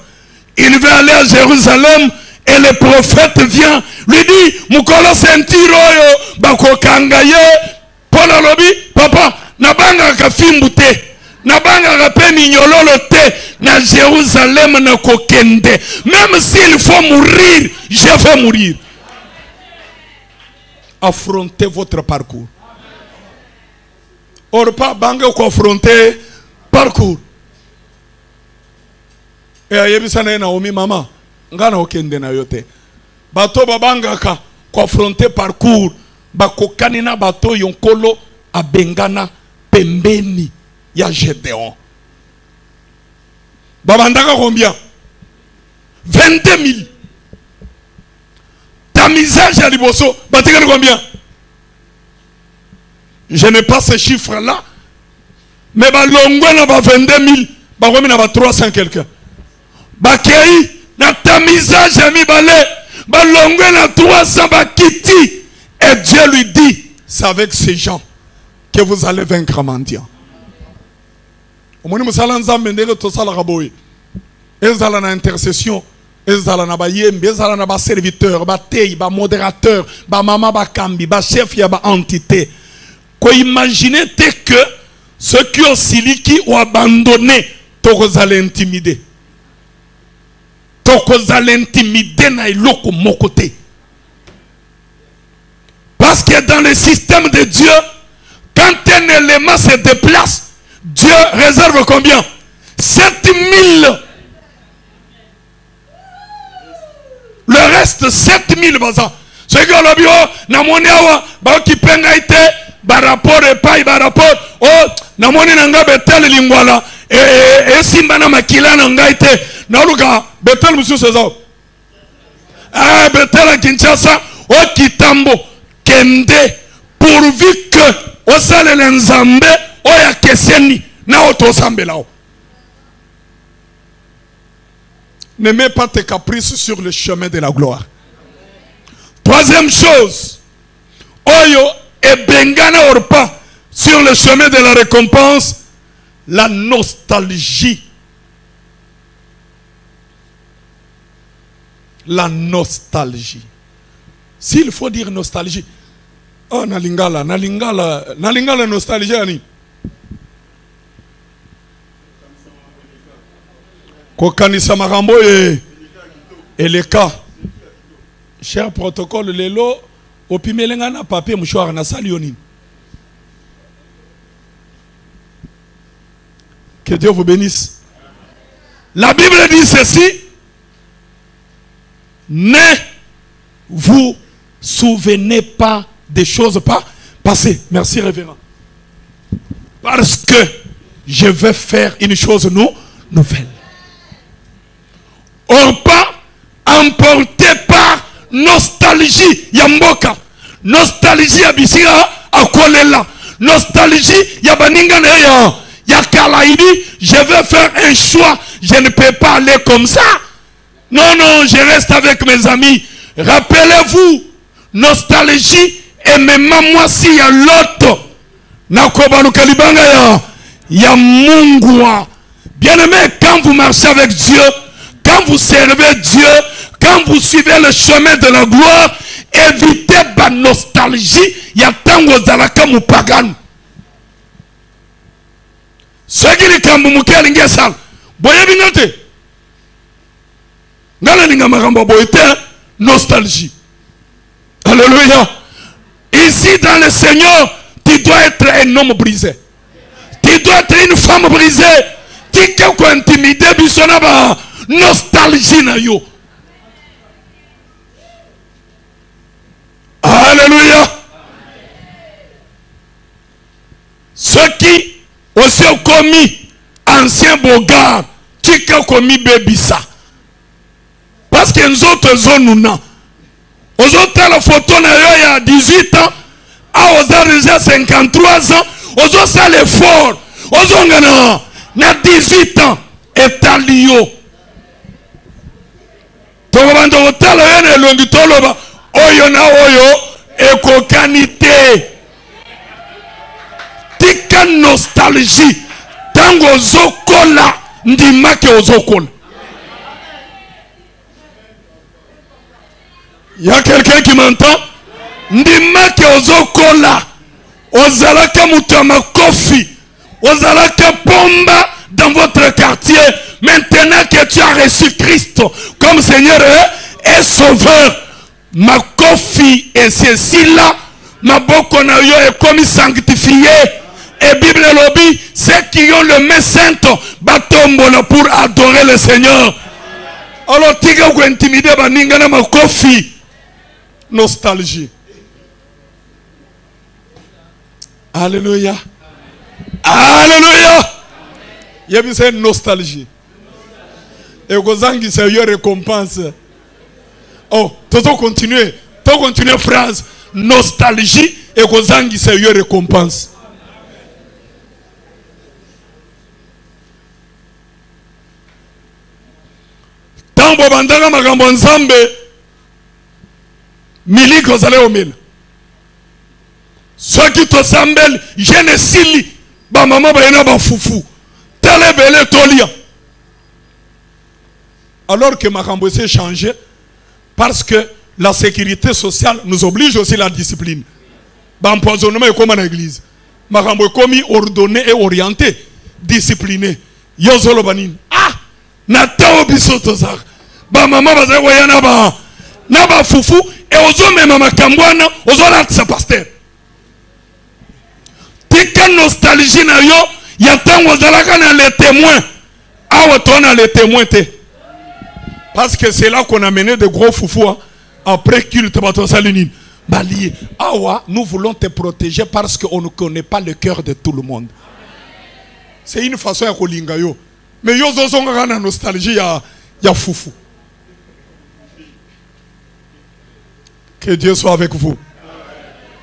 Il veut aller à Jérusalem et le prophète vient, lui dit, Mukolo sentiro yo bakokangaye. Paul alobi, papa, nabanga ka fimbute, nabanga ka pe minyololo te, na Jérusalem na kokende. Même s'il faut mourir, je vais mourir. Affrontez votre parcours. Or pas banga ko affronter parcours. Et ayebisa na Naomi mama, ngana okende na yote. Bato babanga ka ko affronter parcours, bakokani na bato yonkolo abengana pembeni ya Gédéon. Babandaka combien? 22 000. Tamisage à liboso, batikani combien? Je n'ai pas ces chiffres-là. Mais balongwe na ba 22 000, bakomi na ba 300 quelqu'un. Bakei na tamisage à mibale, balongwe na 300 bakiti. Et Dieu lui dit, c'est avec ces gens que vous allez vaincre mendiant. Omoni musala nzambe ndenge tosala kaboye. Ezala na intercession, ezala na ba yembe, ezala na ba serviteur, ba tei, ba modérateur, ba mama ba kambi, ba chef ya ba entité. Quoi imaginez que ceux qui ont siliki ont abandonné, toko allez intimider. Toko allez intimider na iloko mokote. Parce que dans le système de Dieu, quand un élément se déplace, Dieu réserve combien? 7000. Le reste, 7000 baza. Ce que l'on dit, namonewa, ba qui penga ite, ba rapport et pas, ba rapport. Oh, namone nanga betel lingwala, et simba na makila nanga ite, naluka betel monsieur César. Ah, betel à Kinshasa, oh Kitambo, Kende, pourvu que, au sale l'enzambe, oh ya keseni, na oto sambe lao. Ne mets pas tes caprices sur le chemin de la gloire. Troisième chose, Oyo et Bengana Orpa sur le chemin de la récompense, la nostalgie. La nostalgie. S'il faut dire nostalgie, oh nalingala nostalgie ani. Kokanisa marambo et le cas. Cher protocole, lelo, opimelenga na papier mouchoir na salionin. Que Dieu vous bénisse. La Bible dit ceci. Ne vous souvenez pas des choses passées. Merci, révérend. Parce que je vais faire une chose nouvelle. Or pas emporté par nostalgie yamboka, nostalgie ya bisira akolela, nostalgie ya baninga ya kalaidi. Je vais faire un choix, je ne peux pas aller comme ça. Non, non, je reste avec mes amis. Rappelez-vous, nostalgie et même moi si ya l'autre nakobanu kalibanga ya mungwa. Bien aimé, quand vous marchez avec Dieu, quand vous servez Dieu, quand vous suivez le chemin de la gloire, évitez la nostalgie. Il y a tant de zalaka mupagan. Ce qui est comme mukel ingesal. Boye binote. Ngala ninga maramba boyete nostalgie. Alléluia. Ici dans le Seigneur, tu dois être un homme brisé. Tu dois être une femme brisée. Tu dois intimider bisonaba. Nostalgie na yo. Alléluia. Ceux qui aussi ont commis ancien bogard, qui ont commis bébisa. Parce que nous autres zones nous aux autres la photo na yo il y a 18 ans, à aux déjà 53 ans, ozo ça l'effort ozo ngana na 18 ans etalio to bando otala yene longi toloba oyo na oyo ekokanite tika nostalgie tango zokola ndimake ozokola. Il y a quelqu'un qui m'entend? Ndimake ozokola ozalaka mutama kofi ozalaka pomba dans votre quartier. Maintenant que tu as reçu Christ comme Seigneur et Sauveur, ma kofi et ceci-là, ma boko na yo est comme sanctifié. Et Bible lobby, ceux qui ont le main sainte, batombola pour adorer le Seigneur. Alors tiga ou intimider baninga na ma kofi. Nostalgie. Alléluia. Alléluia. Il y a besoin de nostalgie. Et Gozangi, c'est une récompense. Oh, tu dois continuer. Tu dois continuer phrase. Nostalgie et Gozangi, c'est une récompense. Tambo bandanga magambo nzambe. Mili kozale omela. Ceux qui te sambel, je ne sili. Ba maman ba yena ba fufu. Tele bele tolia. Alors que makambo s'est changé, parce que la sécurité sociale nous oblige aussi à la discipline. Ba empoisonnement est comme en église. Makambo est comme ordonné et orienté, discipliné. Yozolo banin. Ah, nata obiso tozak. Ba maman ba za wayana ba na ba fufu et ozo mema makambwana ozo la tsa pasteur. Tika nostalgie na yo ya tango zalaka na les témoins. Awa tona les témoins te. Parce que c'est là qu'on a mené de gros foufous hein, après culte bato salinine. Balié. Awa, nous voulons te protéger parce qu'on ne connaît pas le cœur de tout le monde. C'est une façon ya kolinga yo. Mais yo zozonga na nostalgie ya foufou. Que Dieu soit avec vous.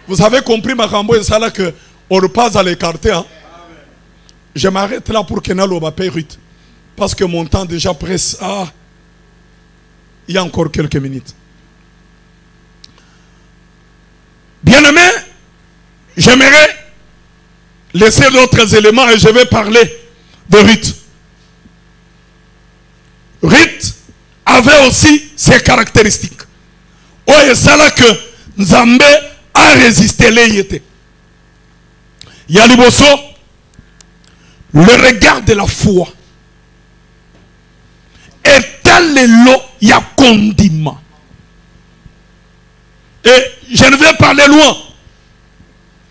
Vous avez compris ma cambo et ça là que on repasse à l'écarter. Hein? Je m'arrête là pour que Nalo va payer Ruth. Parce que mon temps déjà presse. Ah, il y a encore quelques minutes. Bien-aimé, j'aimerais laisser d'autres éléments et je vais parler de Ruth. Ruth avait aussi ses caractéristiques. Oh, et ça là que Nzambe a résisté l'été. Yaliboso, le regard de la foi. Et tel est l'eau, il y a condiment. Et je ne vais pas aller loin.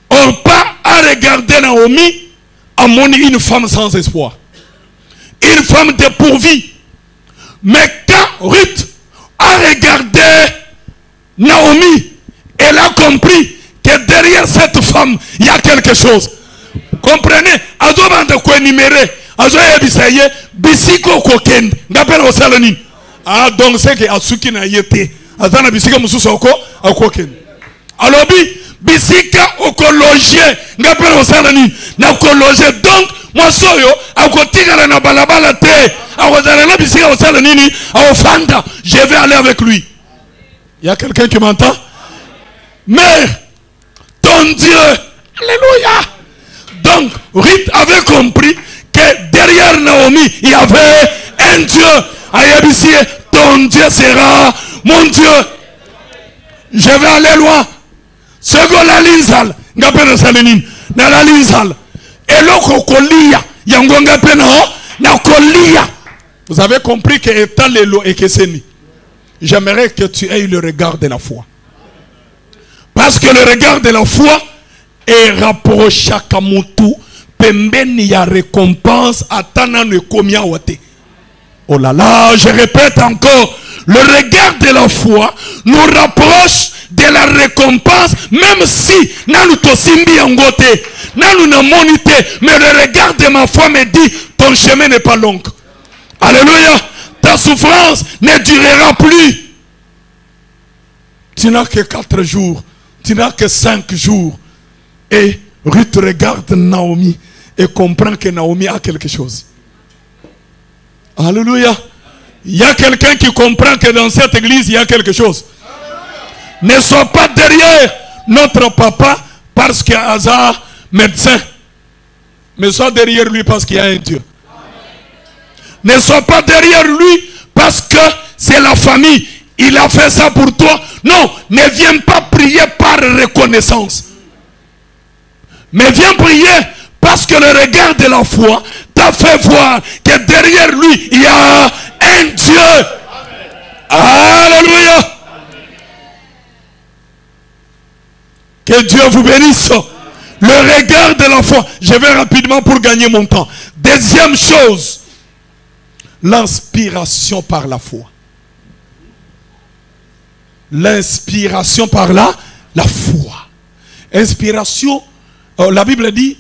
Orpa a regardé Naomi, a montré une femme sans espoir. Une femme dépourvue. Mais quand Ruth a regardé Naomi, elle a compris que derrière cette femme, il y a quelque chose. Comprenez? Azo bande ko énuméré, azo yebisaye bisiko kokende. Ngapela osalani. Ah donc c'est que asuki na yete. Azana bisika mususu oko akokende. Alobi bisika okologer. Ngapela osalani. Na kologer donc moi soyo akotikala na balabala te. Akozala na bisika osalani ni ofanda. Je vais aller avec lui. Il y a quelqu'un qui m'entend? Mais ton Dieu, alléluia. Donc Ruth avait compris que derrière Naomi il y avait un Dieu. Ayabisi, ton Dieu sera mon Dieu. Je vais aller loin. Ce que la linzal, ngapena salenine, na la linzal. Et l'oko kolia, yangonga pena na kolia. Vous avez compris que étant l'élo et que c'est ni. J'aimerais que tu aies le regard de la foi. Parce que le regard de la foi est rapproché à Kamutu, pembeni ya récompense à Tanane Komia Wate. Oh là là, je répète encore, le regard de la foi nous rapproche de la récompense, même si nous tosimbi angote, nous n'a monité, mais le regard de ma foi me dit, ton chemin n'est pas long. Alléluia. Ta souffrance ne durera plus. Tu n'as que 4 jours. Tu n'as que 5 jours. Et Ruth regarde Naomi et comprend que Naomi a quelque chose. Alléluia. Il y a quelqu'un qui comprend que dans cette église, il y a quelque chose. Ne sois pas derrière notre papa parce qu'il y a un médecin. Mais sois derrière lui parce qu'il y a un Dieu. Ne sois pas derrière lui parce que c'est la famille. Il a fait ça pour toi. Non, ne viens pas prier par reconnaissance. Mais viens prier parce que le regard de la foi t'a fait voir que derrière lui, il y a un Dieu. Alléluia. Que Dieu vous bénisse. Le regard de la foi. Je vais rapidement pour gagner mon temps. Deuxième chose. L'inspiration par la foi. L'inspiration par la foi. Inspiration, la Bible dit,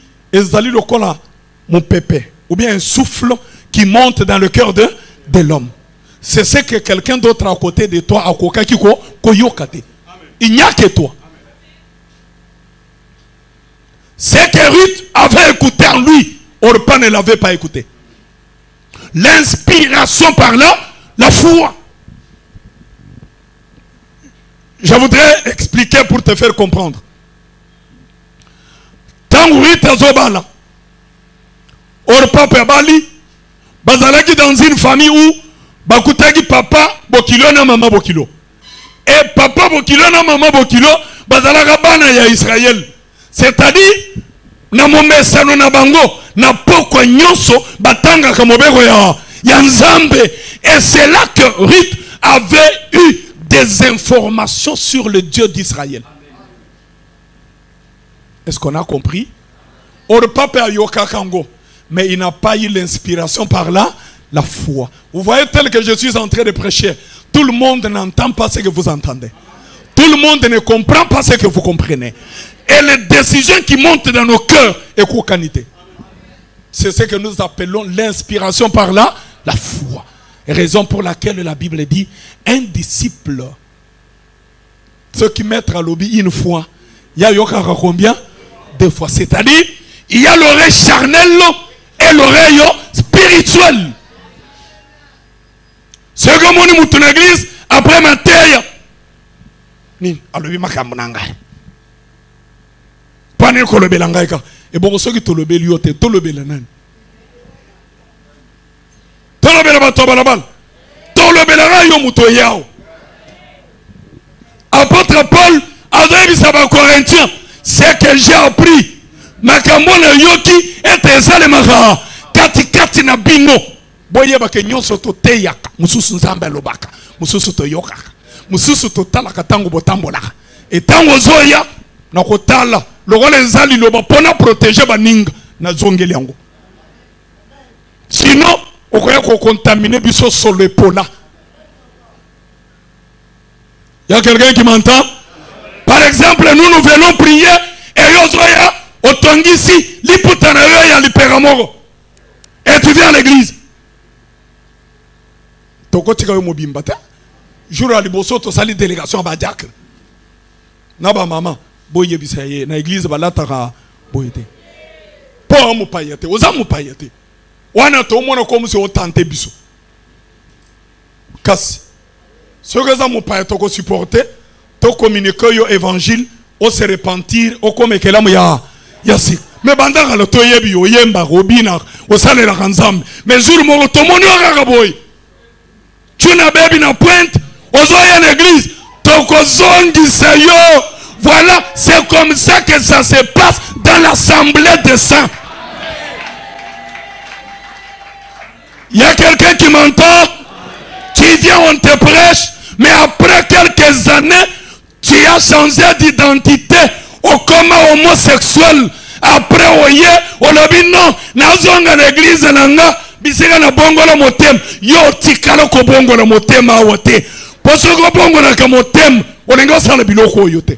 mon pépé, ou bien un souffle qui monte dans le cœur de l'homme. C'est ce que quelqu'un d'autre à côté de toi a koyokate. Il n'y a que toi. Ce que Ruth avait écouté en lui, Orpa ne l'avait pas écouté. L'inspiration par la foi. Je voudrais expliquer pour te faire comprendre. Tant Ruth azobala, Orpa pebali, bazalaki dans une famille où bakutaki papa bokilo na mama bokilo. Et papa bokilo na mama bokilo bazalaka bana ya Israël. C'est-à-dire, na momesano na bango, na poko nyonso, batanga kamobeko ya nzambe. Et c'est là que Ruth avait eu des informations sur le Dieu d'Israël. Est-ce qu'on a compris? Mais il n'a pas eu l'inspiration par là, la foi. Vous voyez, tel que je suis en train de prêcher, tout le monde n'entend pas ce que vous entendez. Tout le monde ne comprend pas ce que vous comprenez. Et les décisions qui montent dans nos cœurs et qualité. C'est ce que nous appelons l'inspiration par là, la foi. Raison pour laquelle la Bible dit un disciple, ceux qui mettent à l'obéi une fois, il y a yokara combien? Deux fois. C'est-à-dire, il y a l'oreille charnelle et l'oreille spirituelle. Ce que mon mouton église après ma terre. Ni alobi makamunanga. Pane kolobela ngaika. Et bon ceux qui tolobeli yote tolobela nan. Tolobela bato balabal. Tolobela yo muto yao. Apôtre Paul a dit ça va Corinthiens. C'est que j'ai appris. Makamona yoki et ezale maka kati na bino. Boye ba ke nyonso to teyaka. Mususu nzambe lobaka. Mususu to yokaka. Mususu to talaka tango botambola. Et tango zoya na kotala lokola ezali loba pona protéger baninga na zongeli yango. Sinon okoya ko contaminer biso sur le pola. Il y a quelqu'un qui m'entend? Par exemple, nous venons prier et yozoya otongisi liputana yo ya liperamoro. Et tu viens à l'église. Tokotika yo mobimba ta. Jour à liboso to sali délégation à Badiak. Naba maman boye bisaye na église balataka boyete. Po mu payete, oza mu payete. Wana to mona comme si o tante biso. Kasi. Ce que ça mu payete to ko supporter, to communiquer yo évangile, o se repentir, o comme que la mu ya si. Mais bandaka le to yebi yo yemba robina, o sale la kanzam. Mais jour mo to moni o boy. Tu n'as baby na pointe, ozoya l'église, toko zongi seyo. Voilà, c'est comme ça que ça se passe dans l'assemblée des saints. Il y a quelqu'un qui m'entend? Tu viens, on te prêche, mais après quelques années, tu as changé d'identité au coma homosexuel. Après, oye, olobi non, nazonga l'église nanga, bisika na bongo la motem, yo tikala ko bongo la motem awote. Poso ko bongo na ka motem, olenga sala biloko yote.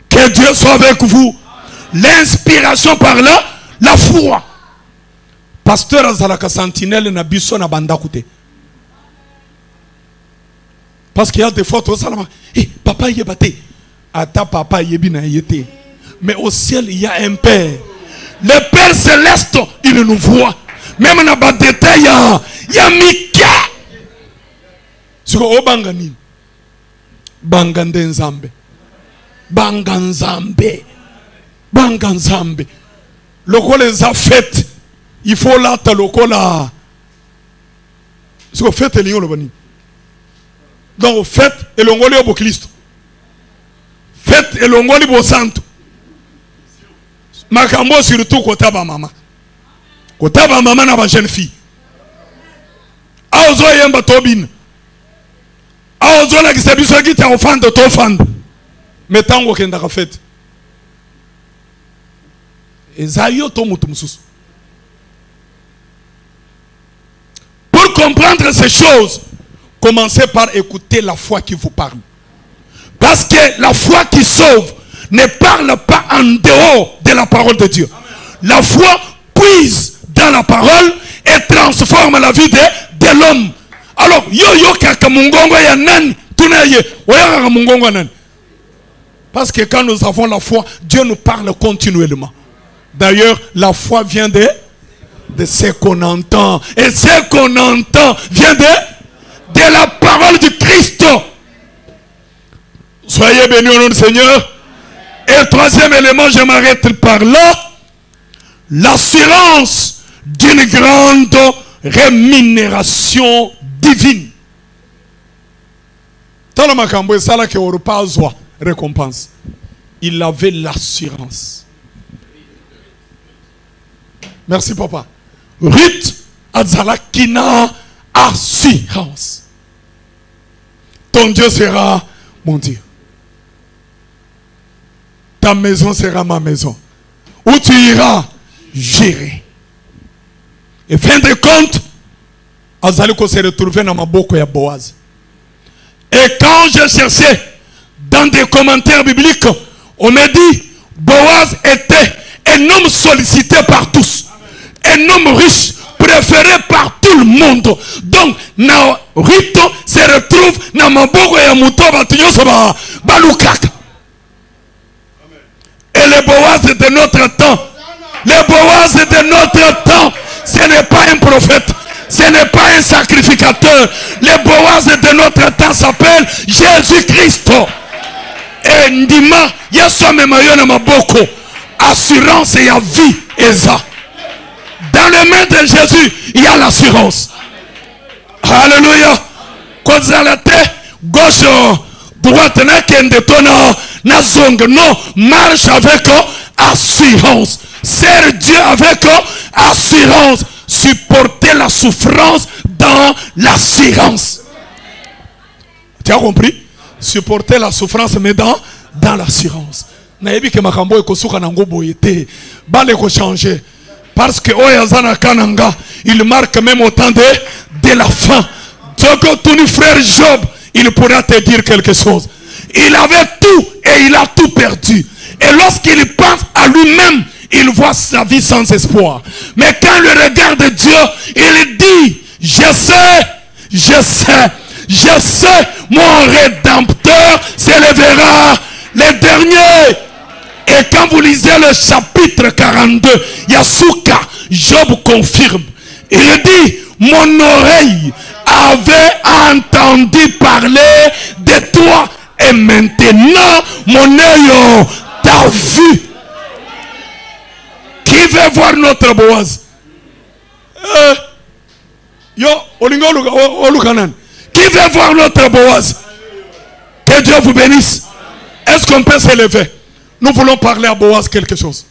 Que Dieu soit avec vous. L'inspiration par là, la foi. Pasteur Azalaka Sentinelle na biso na banda koute. Parce qu'il y a des fois, tout ça, papa y est batté. Ata papa yebi na yete. Mais au ciel, il y a un Père. Le Père céleste, il nous voit. Même dans les détails, il y a Mika. Ce que vous bangani. Bangande Nzambe. Banganzambe. Banganzambe. Le col les a fait. Il faut là, le col là. Ce que fait, c'est le bani. Donc, fait, et l'ongoli au Christ. Fait, et l'ongoli au santo. Makambo surtout kotaba mama. Kotaba mama na ba jeune fille. Aozo yemba tobin. Aozo la kisabiso kita ofando to fando. Metango kenda ka fete. Ezayo to mutu mususu. Pour comprendre ces choses, commencez par écouter la foi qui vous parle. Parce que la foi qui sauve ne parle pas en dehors de la parole de Dieu. La foi puise dans la parole et transforme la vie de l'homme. Alors, yo kaka mungongo ya nani, tunaye, oya mungongo nani. Parce que quand nous avons la foi, Dieu nous parle continuellement. D'ailleurs, la foi vient de ce qu'on entend. Et ce qu'on entend vient de la parole du Christ. Soyez bénis au nom du Seigneur. Et le troisième élément, je m'arrête par là. L'assurance d'une grande rémunération divine. Récompense. Il avait l'assurance. Merci papa. Ruth Azalakina assurance. Ton Dieu sera mon Dieu. Ta maison sera ma maison. Où tu iras, j'irai. Et fin de compte, Azaliko s'est retrouvé dans ma boko ya Boaz. Et quand je cherchais dans des commentaires bibliques, on me dit, Boaz était un homme sollicité par tous. Un homme riche, préféré par tout le monde. Donc, Rito se retrouve dans ma boko ya Muto Balukaka. Et le Boaz de notre temps, le Boaz de notre temps, ce n'est pas un prophète, ce n'est pas un sacrificateur. Le Boaz de notre temps s'appelle Jésus-Christ. Et Ndima, Yesu memayona maboko, assurance et à vie et ça. Dans les mains de Jésus, il y a l'assurance. Alléluia. Kozalate, gauche, droite, non, marche avec assurance. Sers Dieu avec assurance. Supporter la souffrance dans l'assurance. Tu as compris? Supporter la souffrance, mais dans l'assurance. Parce que il marque même au temps de la fin. Ton frère Job, il pourra te dire quelque chose. Il avait tout et il a tout perdu. Et lorsqu'il pense à lui-même, il voit sa vie sans espoir. Mais quand il regarde Dieu, il dit, je sais, mon Rédempteur s'élèvera le dernier. Et quand vous lisez le chapitre 42, Yasuka, Job confirme. Il dit, mon oreille avait entendu parler de toi. Et maintenant, mon œil t'a vu. Qui veut voir notre Boaz? Qui veut voir notre Boaz? Que Dieu vous bénisse. Est-ce qu'on peut s'élever? Nous voulons parler à Boaz quelque chose.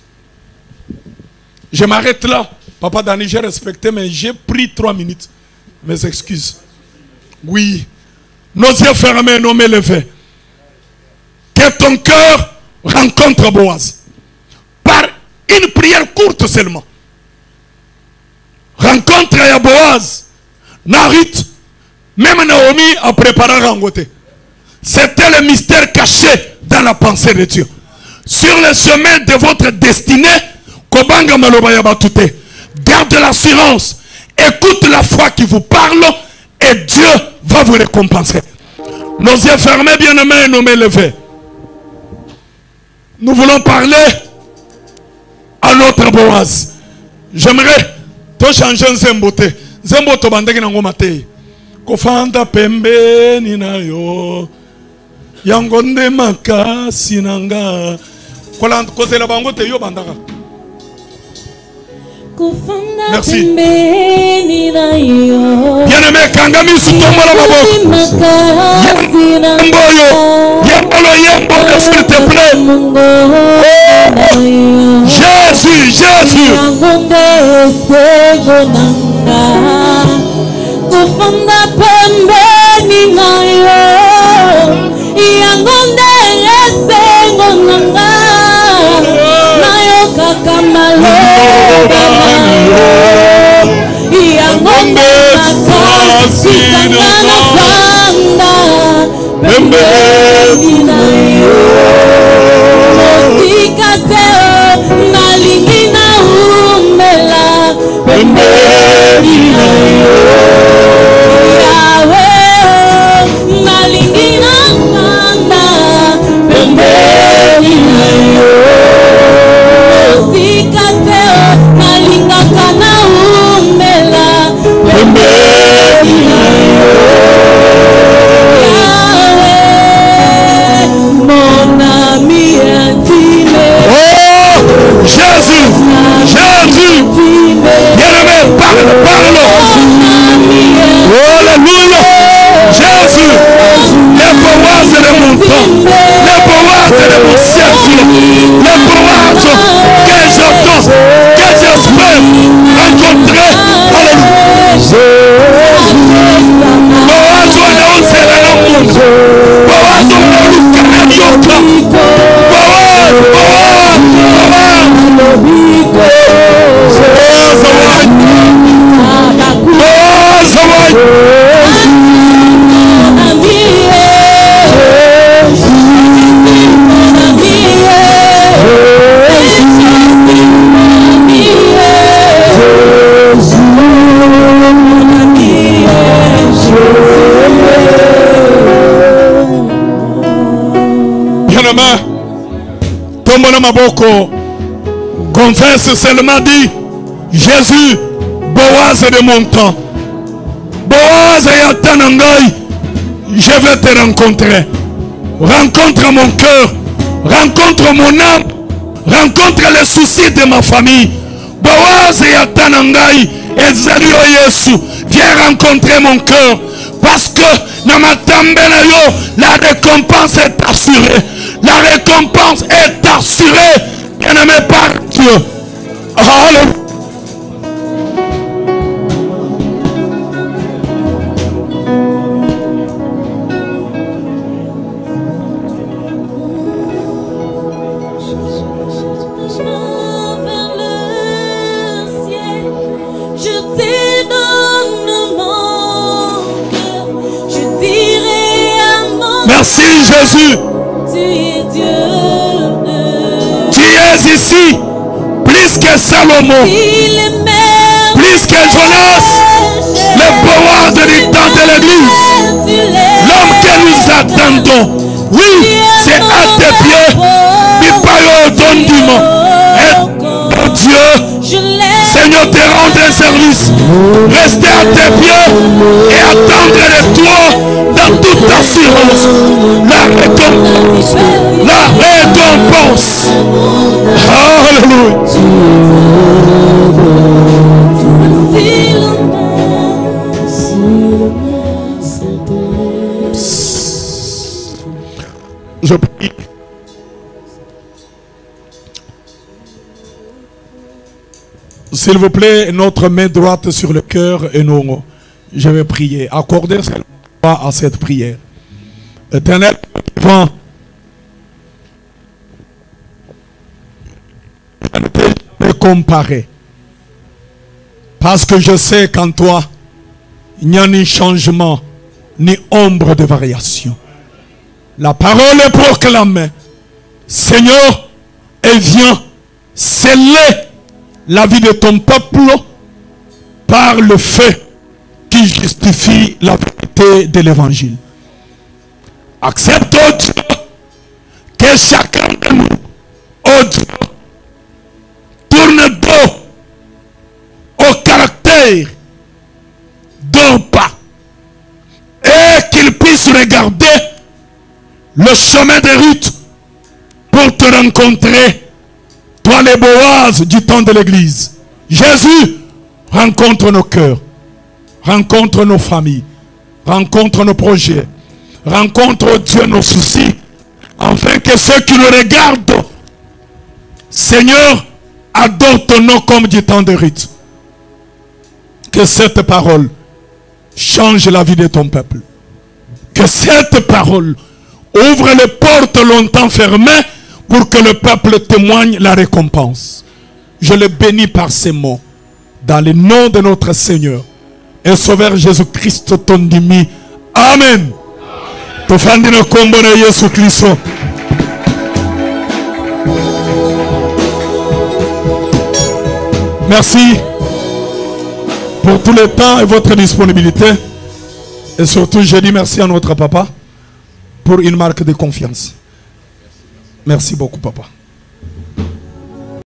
Je m'arrête là. Papa Dani, j'ai respecté, mais j'ai pris 3 minutes. Mes excuses. Oui. Nos yeux fermés, nos mains levées. Que ton cœur rencontre Boaz. Par une prière courte seulement. Rencontre à Boaz. Narit. Même Naomi a préparé Rangote. C'était le mystère caché dans la pensée de Dieu. Sur le chemin de votre destinée, Kobanga Malobaya Batute. Garde l'assurance. Écoute la foi qui vous parle. Et Dieu va vous récompenser. Nos yeux fermés, bien-aimés, et nos mains levées. Nous voulons parler à notre Boaz. J'aimerais te changer Nzembo. Nzembo to bandaki na ngoma te. Kofanda pembe ni na yo. Yangonde makasi nanga. Kolanda kozela bango te yo bandaka. Merci. Bien-aimé, Kangami Soutombo la Mabo. Yamboyo. Yambolo, Yambolo, s'il te plaît. Jésus, Jésus. Maboko, confesse seulement, dit Jésus, Boaz de mon temps. Boaz et Atanangai, je vais te rencontrer. Rencontre mon cœur, rencontre mon âme, rencontre les soucis de ma famille. Boaz et Atanangai, Ezalio Yesu, viens rencontrer mon cœur. Parce que la récompense est assurée. La récompense est assurée. Bien-aimé par Dieu. Alléluia. Merci Jésus. Tu es ici plus que Salomon, plus que Jonas, le Boaz du temps de l'église, l'homme que nous attendons. Oui, c'est à tes pieds. Et Dieu, Seigneur, te rendre service. Rester à tes pieds et attendre de toi dans toute assurance la récompense. La récompense. Alléluia. Je prie. S'il vous plaît, notre main droite sur le cœur et nous, je vais prier. Accordez à cette prière. Éternel, je ne peux jamais comparer. Parce que je sais qu'en toi, il n'y a ni changement, ni ombre de variation. La parole est proclamée. Seigneur, et viens sceller la vie de ton peuple par le fait qui justifie la vérité de l'évangile. Accepte, Dieu, que chacun de nous Père, dors pas. Et qu'il puisse regarder le chemin de Ruth pour te rencontrer, toi les Boaz du temps de l'église. Jésus, rencontre nos cœurs, rencontre nos familles, rencontre nos projets, rencontre, oh Dieu, nos soucis, afin que ceux qui nous regardent, Seigneur, adore ton nom comme du temps de Ruth. Que cette parole change la vie de ton peuple. Que cette parole ouvre les portes longtemps fermées pour que le peuple témoigne la récompense. Je le bénis par ces mots. Dans le nom de notre Seigneur et Sauveur Jésus-Christ, ton dimi. Amen. Tofandino kombo na Yesu Kristo. Merci pour tout le temps et votre disponibilité. Et surtout, je dis merci à notre papa pour une marque de confiance. Merci beaucoup, papa.